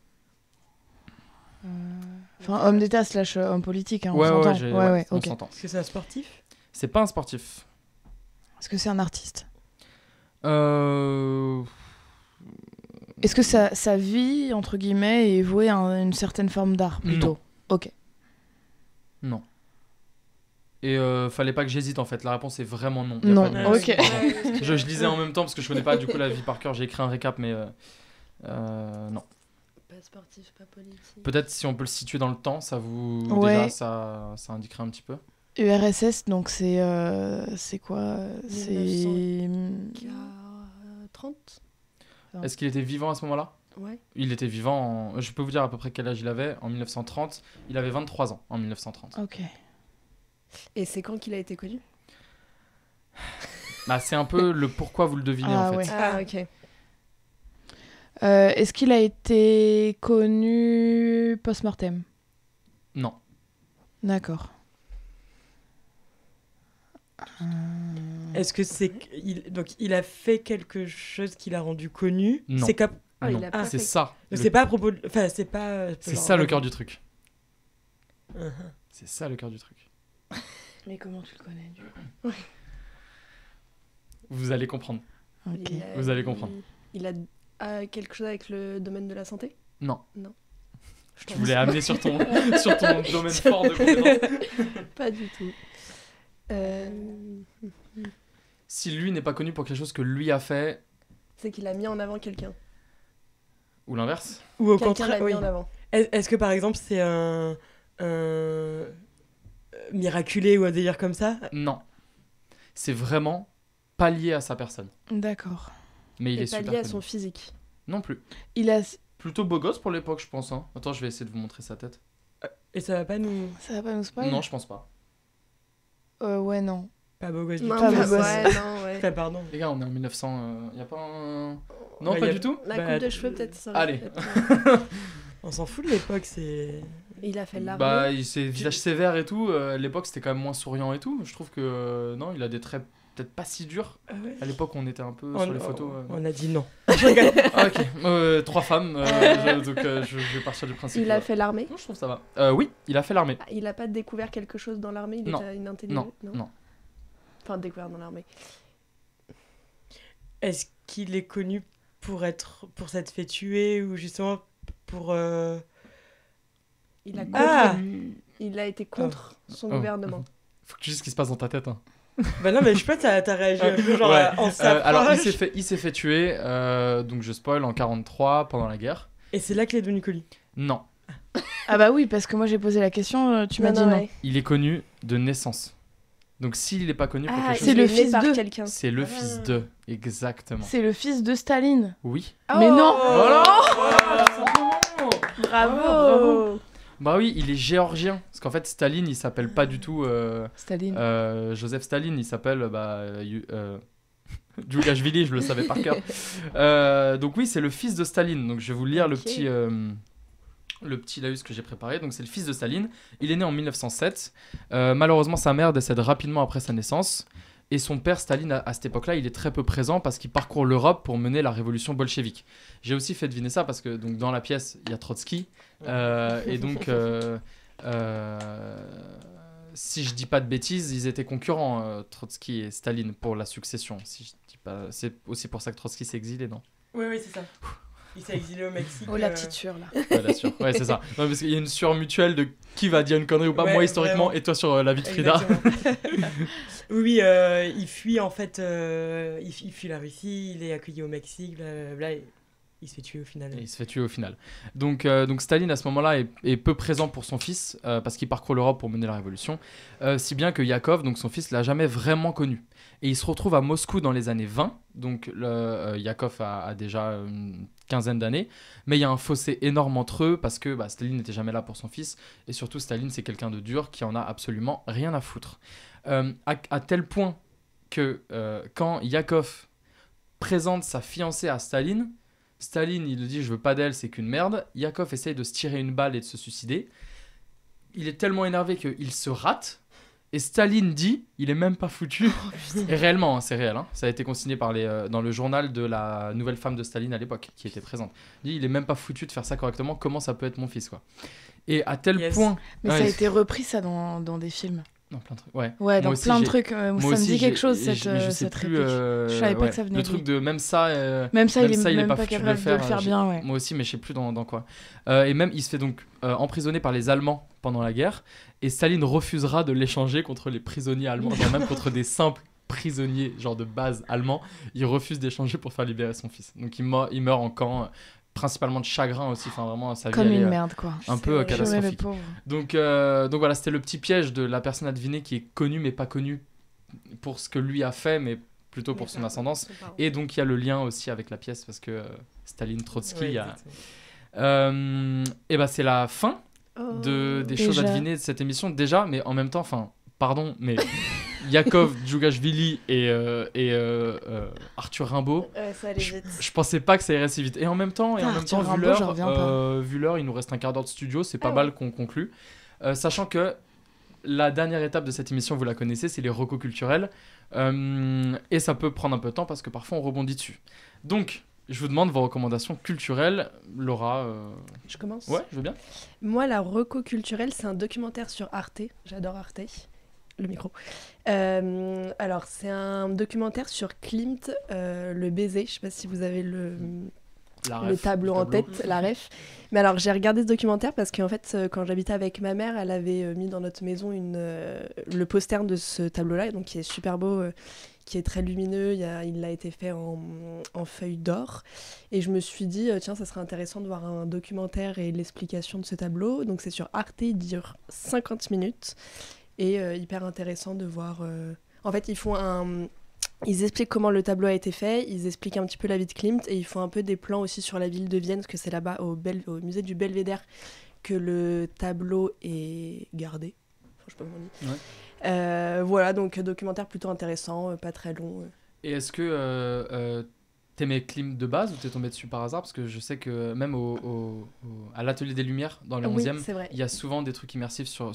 Enfin, homme d'État / homme politique, hein, on Ouais, s'entend. on ok. s'entend. Est-ce que c'est un sportif? C'est pas un sportif. Est-ce que c'est un artiste? Euh... Est-ce que sa vie, entre guillemets, est vouée à une certaine forme d'art, plutôt? Non. Ok. Non. Et fallait pas que j'hésite en fait. La réponse est vraiment non. Y a Non, pas de- ok. Je lisais en même temps parce que je connais pas du coup la vie par cœur. J'ai écrit un récap, mais non. Pas sportif, pas politique. Peut-être si on peut le situer dans le temps, ça vous Ouais. déjà ça indiquerait un petit peu. URSS, donc c'est quoi? C'est 30. Est-ce qu'il était vivant à ce moment-là? Ouais. Il était vivant. Je peux vous dire à peu près quel âge il avait en 1930. Il avait 23 ans en 1930. Ok. Et c'est quand qu'il a été connu? Bah, c'est un peu le pourquoi vous le devinez Ah, en fait. ouais. Ah, ok. Est-ce qu'il a été connu post-mortem? Non. D'accord. Est-ce que donc il a fait quelque chose qui l'a rendu connu? Non. C'est cap... Ah, Non. il a pas C'est fait. ça. Donc c'est pas à propos de... Enfin, c'est pas... C'est ça le cœur du truc. Uh-huh. C'est ça le cœur du truc. Mais comment tu le connais, du coup? Vous allez comprendre. Ok. Vous allez comprendre. Il a quelque chose avec le domaine de la santé? Non. Non. Tu voulais amener sur ton domaine fort de compétence. Pas du tout. Si lui n'est pas connu pour quelque chose que lui a fait, C'est qu'il a mis en avant quelqu'un. ou l'inverse. Ou au Quelqu'un l'a contraire, mis oui. en avant. Est-ce que par exemple c'est un miraculé ou un délire comme ça? Non. C'est vraiment pas lié à sa personne. D'accord. Mais il Et est pas super lié à connu. son physique. Non plus. Il a... Plutôt beau gosse pour l'époque, je pense. Hein. Attends, je vais essayer de vous montrer sa tête. Et ça va pas nous... Ça va pas nous spoiler? Non, je pense pas. Ouais, non. Pas beau gosse du Non, tout. Pas mais beau gosse. ouais, non, ouais. Enfin, pardon. Les gars, on est en 1900. Y a pas un. Non, Ouais, pas y a- du tout. La Bah, coupe de cheveux, peut-être. Ça aurait Allez. peut-être, On s'en fout de l'époque, c'est... Il a fait l'armée. Bah, c'est visage sévère et tout. À l'époque, c'était quand même moins souriant et tout. Je trouve que non, il a des traits peut-être pas si durs. Ah ouais. À l'époque, on était un peu sur les photos. On a dit non. Ah, ok. 3 femmes. Donc, je vais partir du principe. Il a fait l'armée. Non, je trouve que ça va. Oui, il a fait l'armée. Ah, il a pas découvert quelque chose dans l'armée. Il Non. était une intelligence. Non. Enfin, découvert dans l'armée. Est-ce qu'il est connu pour s'être fait tuer ou justement pour... Il a Ah Il a été contre son gouvernement. Faut que tu dises ce qui se passe dans ta tête. Hein. Bah non, mais je sais pas, t'as réagi un peu genre Ouais. en s'approche. Alors, il s'est fait tuer. Donc, je spoil en 43 pendant la guerre. Et c'est là qu'il est devenu connu. Non. Ah bah oui, parce que moi j'ai posé la question, tu m'as dit non. ouais. Il est connu de naissance. Donc, s'il n'est pas connu pour Ah, quelque c'est chose, le il est né fils par de- quelqu'un. c'est le fils de. Exactement. C'est le fils de Staline. Oui. Mais non. Voilà. Bravo. Bah oui, il est géorgien. Parce qu'en fait, Staline, il s'appelle pas du tout Staline. Joseph Staline, il s'appelle Djougashvili, je le savais par cœur. Donc oui, c'est le fils de Staline. Donc je vais vous lire le petit laïus que j'ai préparé. Donc c'est le fils de Staline. Il est né en 1907. Malheureusement, sa mère décède rapidement après sa naissance. Et son père, Staline, à cette époque-là, il est très peu présent parce qu'il parcourt l'Europe pour mener la révolution bolchevique. J'ai aussi fait deviner ça parce que donc, dans la pièce, il y a Trotsky. Et donc, si je dis pas de bêtises, ils étaient concurrents, Trotsky et Staline, pour la succession. Si je dis pas... C'est aussi pour ça que Trotsky s'est exilé, non? Oui, c'est ça. Il s'est exilé au Mexique. Oh la petite sueur là. Ouais, la sueur. Ouais, c'est ça. Non, parce qu'il y a une sueur mutuelle de qui va dire une connerie ou pas, Ouais, moi historiquement, vraiment. et toi sur la vie de Frida. Exactement. Oui, il fuit en fait, il fuit la Russie, il est accueilli au Mexique, blablabla, et il se fait tuer au final. Et il se fait tuer au final. Donc Staline, à ce moment-là, est peu présent pour son fils, parce qu'il parcourt l'Europe pour mener la révolution, si bien que Yakov, donc son fils, l'a jamais vraiment connu. Et il se retrouve à Moscou dans les années 20, donc Yakov a déjà une quinzaine d'années, mais il y a un fossé énorme entre eux, parce que Staline n'était jamais là pour son fils, et surtout Staline, c'est quelqu'un de dur qui en a absolument rien à foutre. À tel point que quand Yakov présente sa fiancée à Staline, Staline, il lui dit « je veux pas d'elle, c'est qu'une merde ». Yakov essaye de se tirer une balle et de se suicider. Il est tellement énervé qu'il se rate, Et Staline dit, il est même pas foutu. Et réellement, c'est réel. Ça a été consigné dans le journal de la nouvelle femme de Staline à l'époque, qui était présente. Il dit, il est même pas foutu de faire ça correctement. Comment ça peut être mon fils, quoi. Et à tel point. Mais ça a été repris ça dans des films. Dans plein de trucs. Ouais, dans aussi, plein de trucs. Ça me dit quelque chose, cette réplique. Je savais pas que ça venait le truc de même ça, il est pas foutu de le faire bien. Ouais. Moi aussi, mais je sais plus dans quoi. Et même, il se fait donc emprisonner par les Allemands pendant la guerre. Et Staline refusera de l'échanger contre les prisonniers allemands, même contre des simples prisonniers, genre de base allemands. Il refuse d'échanger pour faire libérer son fils. Donc il meurt en camp. Principalement de chagrin aussi, enfin vraiment sa vie comme une merde quoi. Un peu catastrophique. Donc voilà, c'était le petit piège de la personne à deviner qui est connue mais pas connue pour ce que lui a fait, mais plutôt pour son ascendance. Et donc il y a le lien aussi avec la pièce parce que Staline Trotsky et c'est la fin des choses à deviner de cette émission déjà, mais en même temps, pardon, mais Yakov Djougashvili et Arthur Rimbaud, je pensais pas que ça irait si vite. Et en même temps, vu l'heure, il nous reste un quart d'heure de studio, c'est pas mal qu'on conclue. Sachant que la dernière étape de cette émission, vous la connaissez, c'est les recos culturels. Et ça peut prendre un peu de temps parce que parfois on rebondit dessus. Donc, je vous demande vos recommandations culturelles. Laura Je commence ? Ouais, je veux bien. Moi, la reco culturelle, c'est un documentaire sur Arte. J'adore Arte. Le micro. Alors, c'est un documentaire sur Klimt, le baiser. Je ne sais pas si vous avez le tableau en tête, la ref. Mais alors, j'ai regardé ce documentaire parce qu'en fait, quand j'habitais avec ma mère, elle avait mis dans notre maison le poster de ce tableau-là, donc qui est super beau, qui est très lumineux. Il a été fait en feuilles d'or. Et je me suis dit, tiens, ça serait intéressant de voir un documentaire et l'explication de ce tableau. Donc, c'est sur Arte, il dure 50 minutes. Et hyper intéressant de voir... En fait, ils expliquent comment le tableau a été fait, ils expliquent un petit peu la vie de Klimt, et ils font un peu des plans aussi sur la ville de Vienne, parce que c'est là-bas, au musée du Belvédère, que le tableau est gardé. Enfin, je sais pas comment on dit. Ouais. Voilà, donc documentaire plutôt intéressant, pas très long. Et est-ce que t'aimais Klimt de base ou t'es tombé dessus par hasard? Parce que je sais que même à l'Atelier des Lumières, dans le 11e, il y a souvent des trucs immersifs sur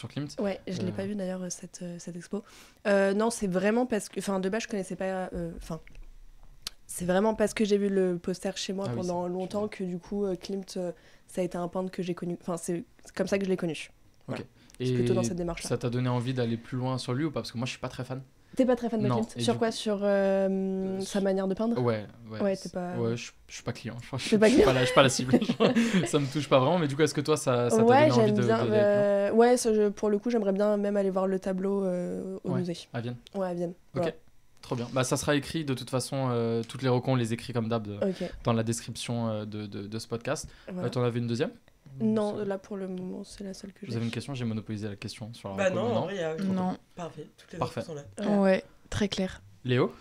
Klimt. Ouais, je l'ai pas vu d'ailleurs, cette expo. Non, c'est vraiment parce que... Enfin, de base, je connaissais pas... c'est vraiment parce que j'ai vu le poster chez moi pendant longtemps que du coup, Klimt, ça a été un peintre que j'ai connu. Enfin, c'est comme ça que je l'ai connu. Voilà. Et c'est plutôt dans cette démarche-là. Ça t'a donné envie d'aller plus loin sur lui ou pas? Parce que moi, je suis pas très fan. T'es pas très fan de Klimt? Sur quoi? Sur sa manière de peindre? Ouais, t'es pas... Ouais, je suis pas client. Je suis pas la cible. Ça me touche pas vraiment, mais du coup, est-ce que toi, ça t'a donné envie de Ouais, pour le coup, j'aimerais bien même aller voir le tableau au musée. À Vienne? Ouais, à Vienne. Ok, voilà. Trop bien. Ça sera écrit, de toute façon, toutes les recos, on les écrit comme d'hab dans la description de ce podcast. Voilà. T'en avais une deuxième? Non, là pour le moment, c'est la seule que j'ai. Vous avez une question? J'ai monopolisé la question sur la non, non. Parfait. Toutes les recos sont là. Ouais, très clair. Léo?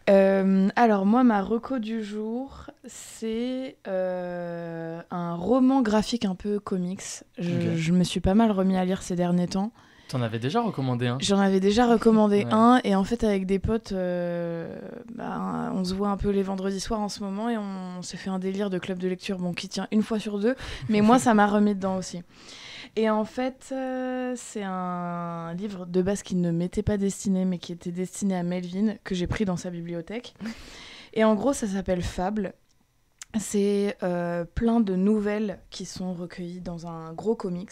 Alors moi, ma reco du jour, c'est un roman graphique un peu comics. Je me suis pas mal remis à lire ces derniers temps. T'en avais déjà recommandé un? J'en avais déjà recommandé un, et en fait avec des potes, on se voit un peu les vendredis soirs en ce moment, et on s'est fait un délire de club de lecture, qui tient une fois sur deux, mais moi ça m'a remis dedans aussi. Et en fait, c'est un livre de base qui ne m'était pas destiné, mais qui était destiné à Melvin, que j'ai pris dans sa bibliothèque. Et en gros, ça s'appelle Fable. C'est plein de nouvelles qui sont recueillies dans un gros comics.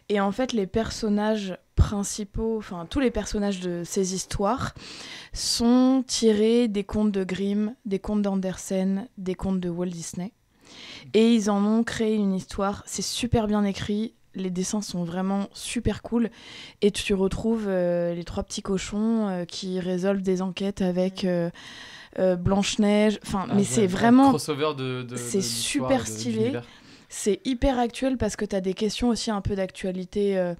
Et en fait, les personnages principaux, enfin tous les personnages de ces histoires, sont tirés des contes de Grimm, des contes d'Andersen, des contes de Walt Disney. Et ils en ont créé une histoire. C'est super bien écrit. Les dessins sont vraiment super cool. Et tu retrouves les trois petits cochons qui résolvent des enquêtes avec Blanche-Neige. Mais c'est vraiment... crossover c'est super stylé. C'est hyper actuel parce que tu as des questions aussi un peu d'actualité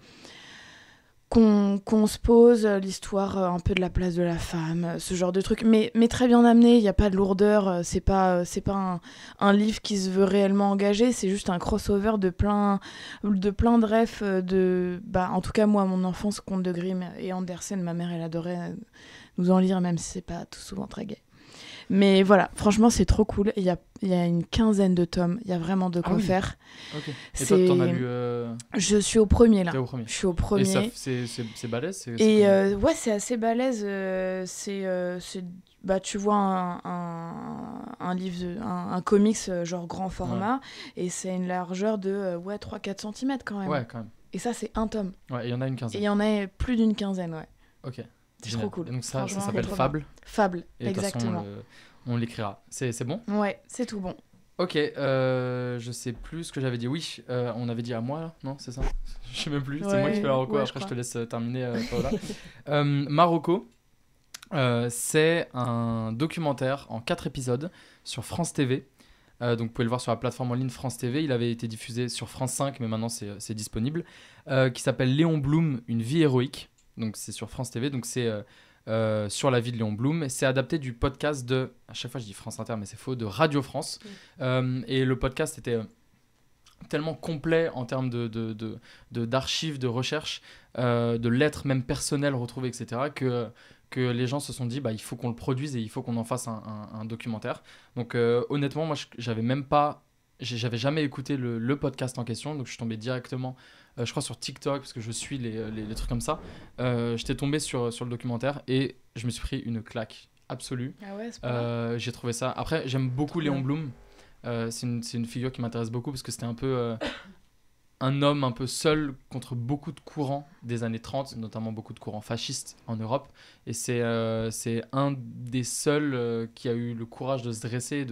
qu'on se pose, l'histoire un peu de la place de la femme, ce genre de truc. Mais très bien amené, il n'y a pas de lourdeur, c'est pas un livre qui se veut réellement engagé, c'est juste un crossover de plein de refs en tout cas moi, mon enfance, contes de Grimm et Andersen, ma mère elle adorait nous en lire même si c'est pas tout souvent très gai. Mais voilà, franchement, c'est trop cool. Il y a une 15aine de tomes. Il y a vraiment de quoi faire. Okay. Et toi, t'en as lu Je suis au premier, là. T'es au premier. Je suis au premier. Et c'est balèze ouais, c'est assez balèze. Tu vois un livre, un comics genre grand format. Et c'est une largeur de 3-4 cm quand même. Ouais, quand même. Et ça, c'est un tome. Ouais, il y en a une quinzaine. Et il y en a plus d'une quinzaine, ouais. Ok. C'est trop cool. Et donc ça s'appelle Fable. Fable, et exactement. Façon, on l'écrira. C'est bon ? Ouais, c'est tout bon. Ok, je sais plus ce que j'avais dit. Oui, on avait dit à moi, là, non ? C'est ça ? Je sais même plus. C'est moi qui fais la reco. Après, je te laisse terminer. Paola. Marocco, c'est un documentaire en 4 épisodes sur France TV. Donc vous pouvez le voir sur la plateforme en ligne France TV. Il avait été diffusé sur France 5, mais maintenant c'est disponible. Qui s'appelle Léon Blum, une vie héroïque. Donc c'est sur France TV. Donc c'est sur la vie de Léon Blum. C'est adapté du podcast de... À chaque fois je dis France Inter, mais c'est faux, de Radio France. Et le podcast était tellement complet en termes d'archives, de recherche, de lettres même personnelles retrouvées, etc. que les gens se sont dit il faut qu'on le produise et il faut qu'on en fasse un documentaire. Donc honnêtement, moi j'avais jamais écouté le podcast en question, donc je suis tombé directement je crois sur TikTok parce que je suis les trucs comme ça. J'étais tombé sur le documentaire et je me suis pris une claque absolue. Ah ouais, c'est pas j'ai trouvé ça. Après, j'aime beaucoup Léon Blum. C'est une figure qui m'intéresse beaucoup parce que c'était un peu un homme un peu seul contre beaucoup de courants des années 30, notamment beaucoup de courants fascistes en Europe. Et c'est un des seuls qui a eu le courage de se dresser.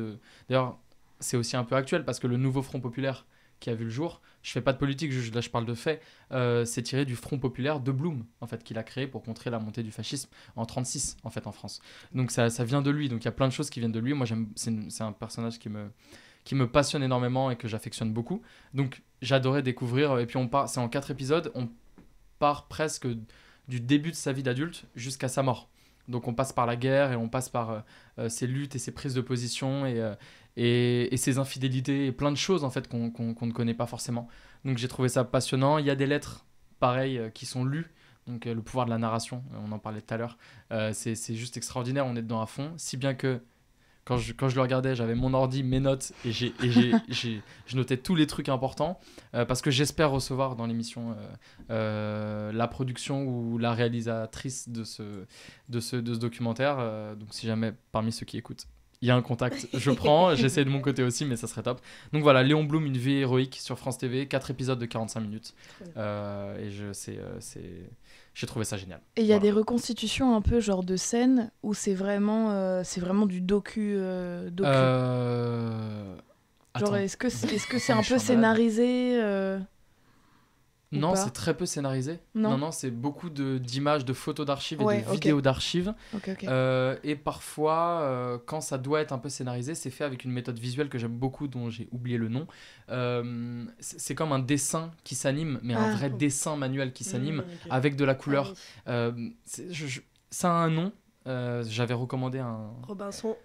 D'ailleurs, c'est aussi un peu actuel parce que le nouveau Front Populaire qui a vu le jour, je fais pas de politique, là je parle de faits, c'est tiré du Front Populaire de Blum, en fait, qu'il a créé pour contrer la montée du fascisme en 1936, en fait, en France. Donc ça vient de lui, donc il y a plein de choses qui viennent de lui. Moi, c'est un personnage qui me passionne énormément et que j'affectionne beaucoup. Donc j'adorais découvrir, et puis c'est en 4 épisodes, on part presque du début de sa vie d'adulte jusqu'à sa mort. Donc on passe par la guerre et on passe par ses luttes et ses prises de position et ses infidélités et plein de choses en fait qu'on ne connaît pas forcément. Donc j'ai trouvé ça passionnant. Il y a des lettres pareilles qui sont lues. Donc le pouvoir de la narration, on en parlait tout à l'heure. C'est juste extraordinaire, on est dedans à fond. Si bien que quand je le regardais, j'avais mon ordi, mes notes et je notais tous les trucs importants parce que j'espère recevoir dans l'émission la production ou la réalisatrice de ce documentaire. Donc si jamais parmi ceux qui écoutent, il y a un contact, je prends, j'essaie de mon côté aussi, mais ça serait top. Donc voilà, Léon Blum, une vie héroïque sur France TV, 4 épisodes de 45 minutes. Et j'ai trouvé ça génial. Et il y a des reconstitutions un peu genre de scènes où c'est vraiment du docu. Genre est-ce que c'est un peu scénarisé Non, c'est très peu scénarisé. Non, c'est beaucoup d'images, de photos d'archives et de vidéos d'archives. Et parfois, quand ça doit être un peu scénarisé, c'est fait avec une méthode visuelle que j'aime beaucoup, dont j'ai oublié le nom. C'est comme un dessin qui s'anime, mais un vrai dessin manuel qui s'anime avec de la couleur. Ça a un nom. J'avais recommandé un... Robinson.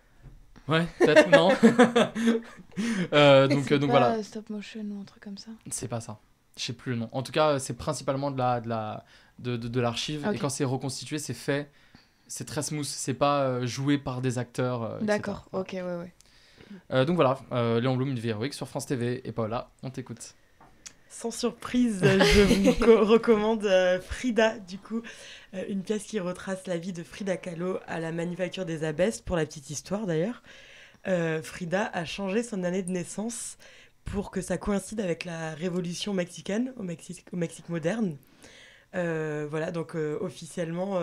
Ouais, peut-être, non. donc voilà. Stop motion ou un truc comme ça. C'est pas ça. Je sais plus le nom. En tout cas, c'est principalement de l'archive. Et quand c'est reconstitué, c'est fait. C'est très smooth. C'est pas joué par des acteurs. D'accord. etc. Ok, ouais. Donc voilà, Léon Blum, une vie héroïque sur France TV. Et Paola, on t'écoute. Sans surprise, je vous recommande Frida, du coup, une pièce qui retrace la vie de Frida Kahlo à la Manufacture des Abbesses, pour la petite histoire d'ailleurs. Frida a changé son année de naissance pour que ça coïncide avec la révolution mexicaine au Mexique moderne. Voilà, donc officiellement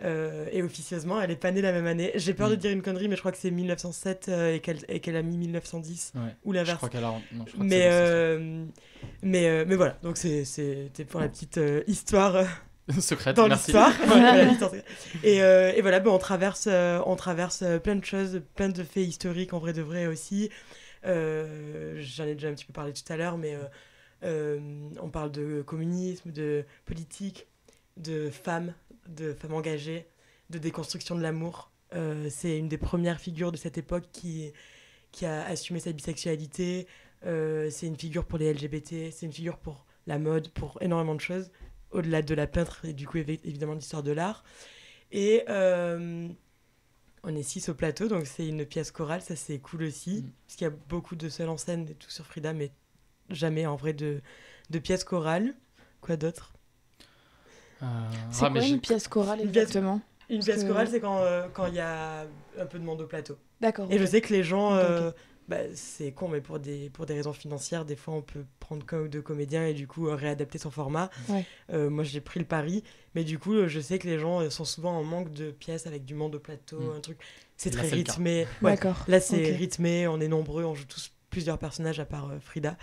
et officieusement, elle est pas née la même année. J'ai peur de dire une connerie, mais je crois que c'est 1907 et qu'elle a mis 1910 ou l'inverse. Je crois qu'elle a... Non, je crois mais voilà, donc c'était pour la petite histoire... secrète, dans merci. l'histoire. Voilà, et voilà, on traverse plein de choses, plein de faits historiques en vrai de vrai aussi. J'en ai déjà un petit peu parlé tout à l'heure, mais on parle de communisme, de politique, de femmes engagées, de déconstruction de l'amour. C'est une des premières figures de cette époque qui a assumé sa bisexualité. C'est une figure pour les LGBT, c'est une figure pour la mode, pour énormément de choses, au-delà de la peintre et du coup évidemment de l'histoire de l'art. Et On est 6 au plateau, donc c'est une pièce chorale, ça c'est cool aussi. Parce qu'il y a beaucoup de seuls en scène et tout sur Frida, mais jamais en vrai de pièces chorales. Quoi d'autre? C'est quoi une pièce chorale exactement? Une pièce chorale, c'est quand il y a un peu de monde au plateau. D'accord. Et je sais que les gens, c'est con, mais pour des raisons financières, des fois on peut prendre 1 ou 2 comédiens et du coup réadapter son format. Ouais. Moi j'ai pris le pari, mais du coup je sais que les gens sont souvent en manque de pièces avec du monde au plateau, un truc. C'est très rythmé. Ouais. D'accord. Là c'est rythmé, on est nombreux, on joue tous plusieurs personnages à part Frida.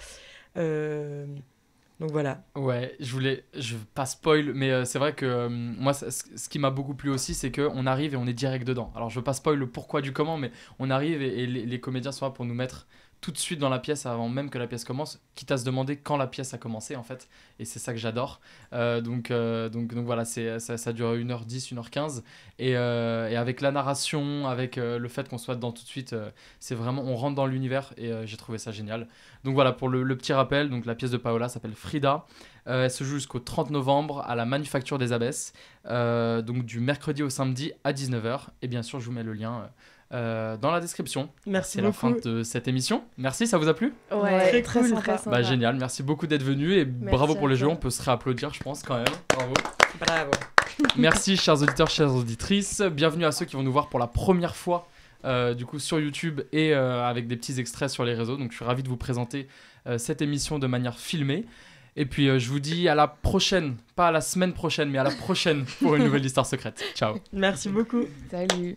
Donc voilà. Ouais, je veux pas spoil, mais c'est vrai que moi, ce qui m'a beaucoup plu aussi, c'est qu'on arrive et on est direct dedans. Alors, je veux pas spoil le pourquoi du comment, mais on arrive et les comédiens sont là pour nous mettre tout de suite dans la pièce avant même que la pièce commence, quitte à se demander quand la pièce a commencé, en fait. Et c'est ça que j'adore. Donc voilà, ça dure 1h10, 1h15. Et avec la narration, avec le fait qu'on soit dedans tout de suite, c'est vraiment, on rentre dans l'univers et j'ai trouvé ça génial. Donc voilà, pour le petit rappel, donc la pièce de Paola s'appelle Frida. Elle se joue jusqu'au 30 novembre à la Manufacture des Abbesses, donc du mercredi au samedi à 19h. Et bien sûr, je vous mets le lien dans la description. Merci beaucoup. C'est la fin de cette émission. Merci, ça vous a plu? Ouais, très sympa. Bah, génial, merci beaucoup d'être venu et bravo pour les jeux. On peut se réapplaudir, je pense, quand même. Bravo. Bravo. Merci, chers auditeurs, chères auditrices. Bienvenue à ceux qui vont nous voir pour la première fois du coup sur YouTube et avec des petits extraits sur les réseaux. Donc je suis ravi de vous présenter cette émission de manière filmée. Et puis je vous dis à la prochaine, pas à la semaine prochaine, mais à la prochaine pour une nouvelle histoire secrète. Ciao. Merci beaucoup. Salut.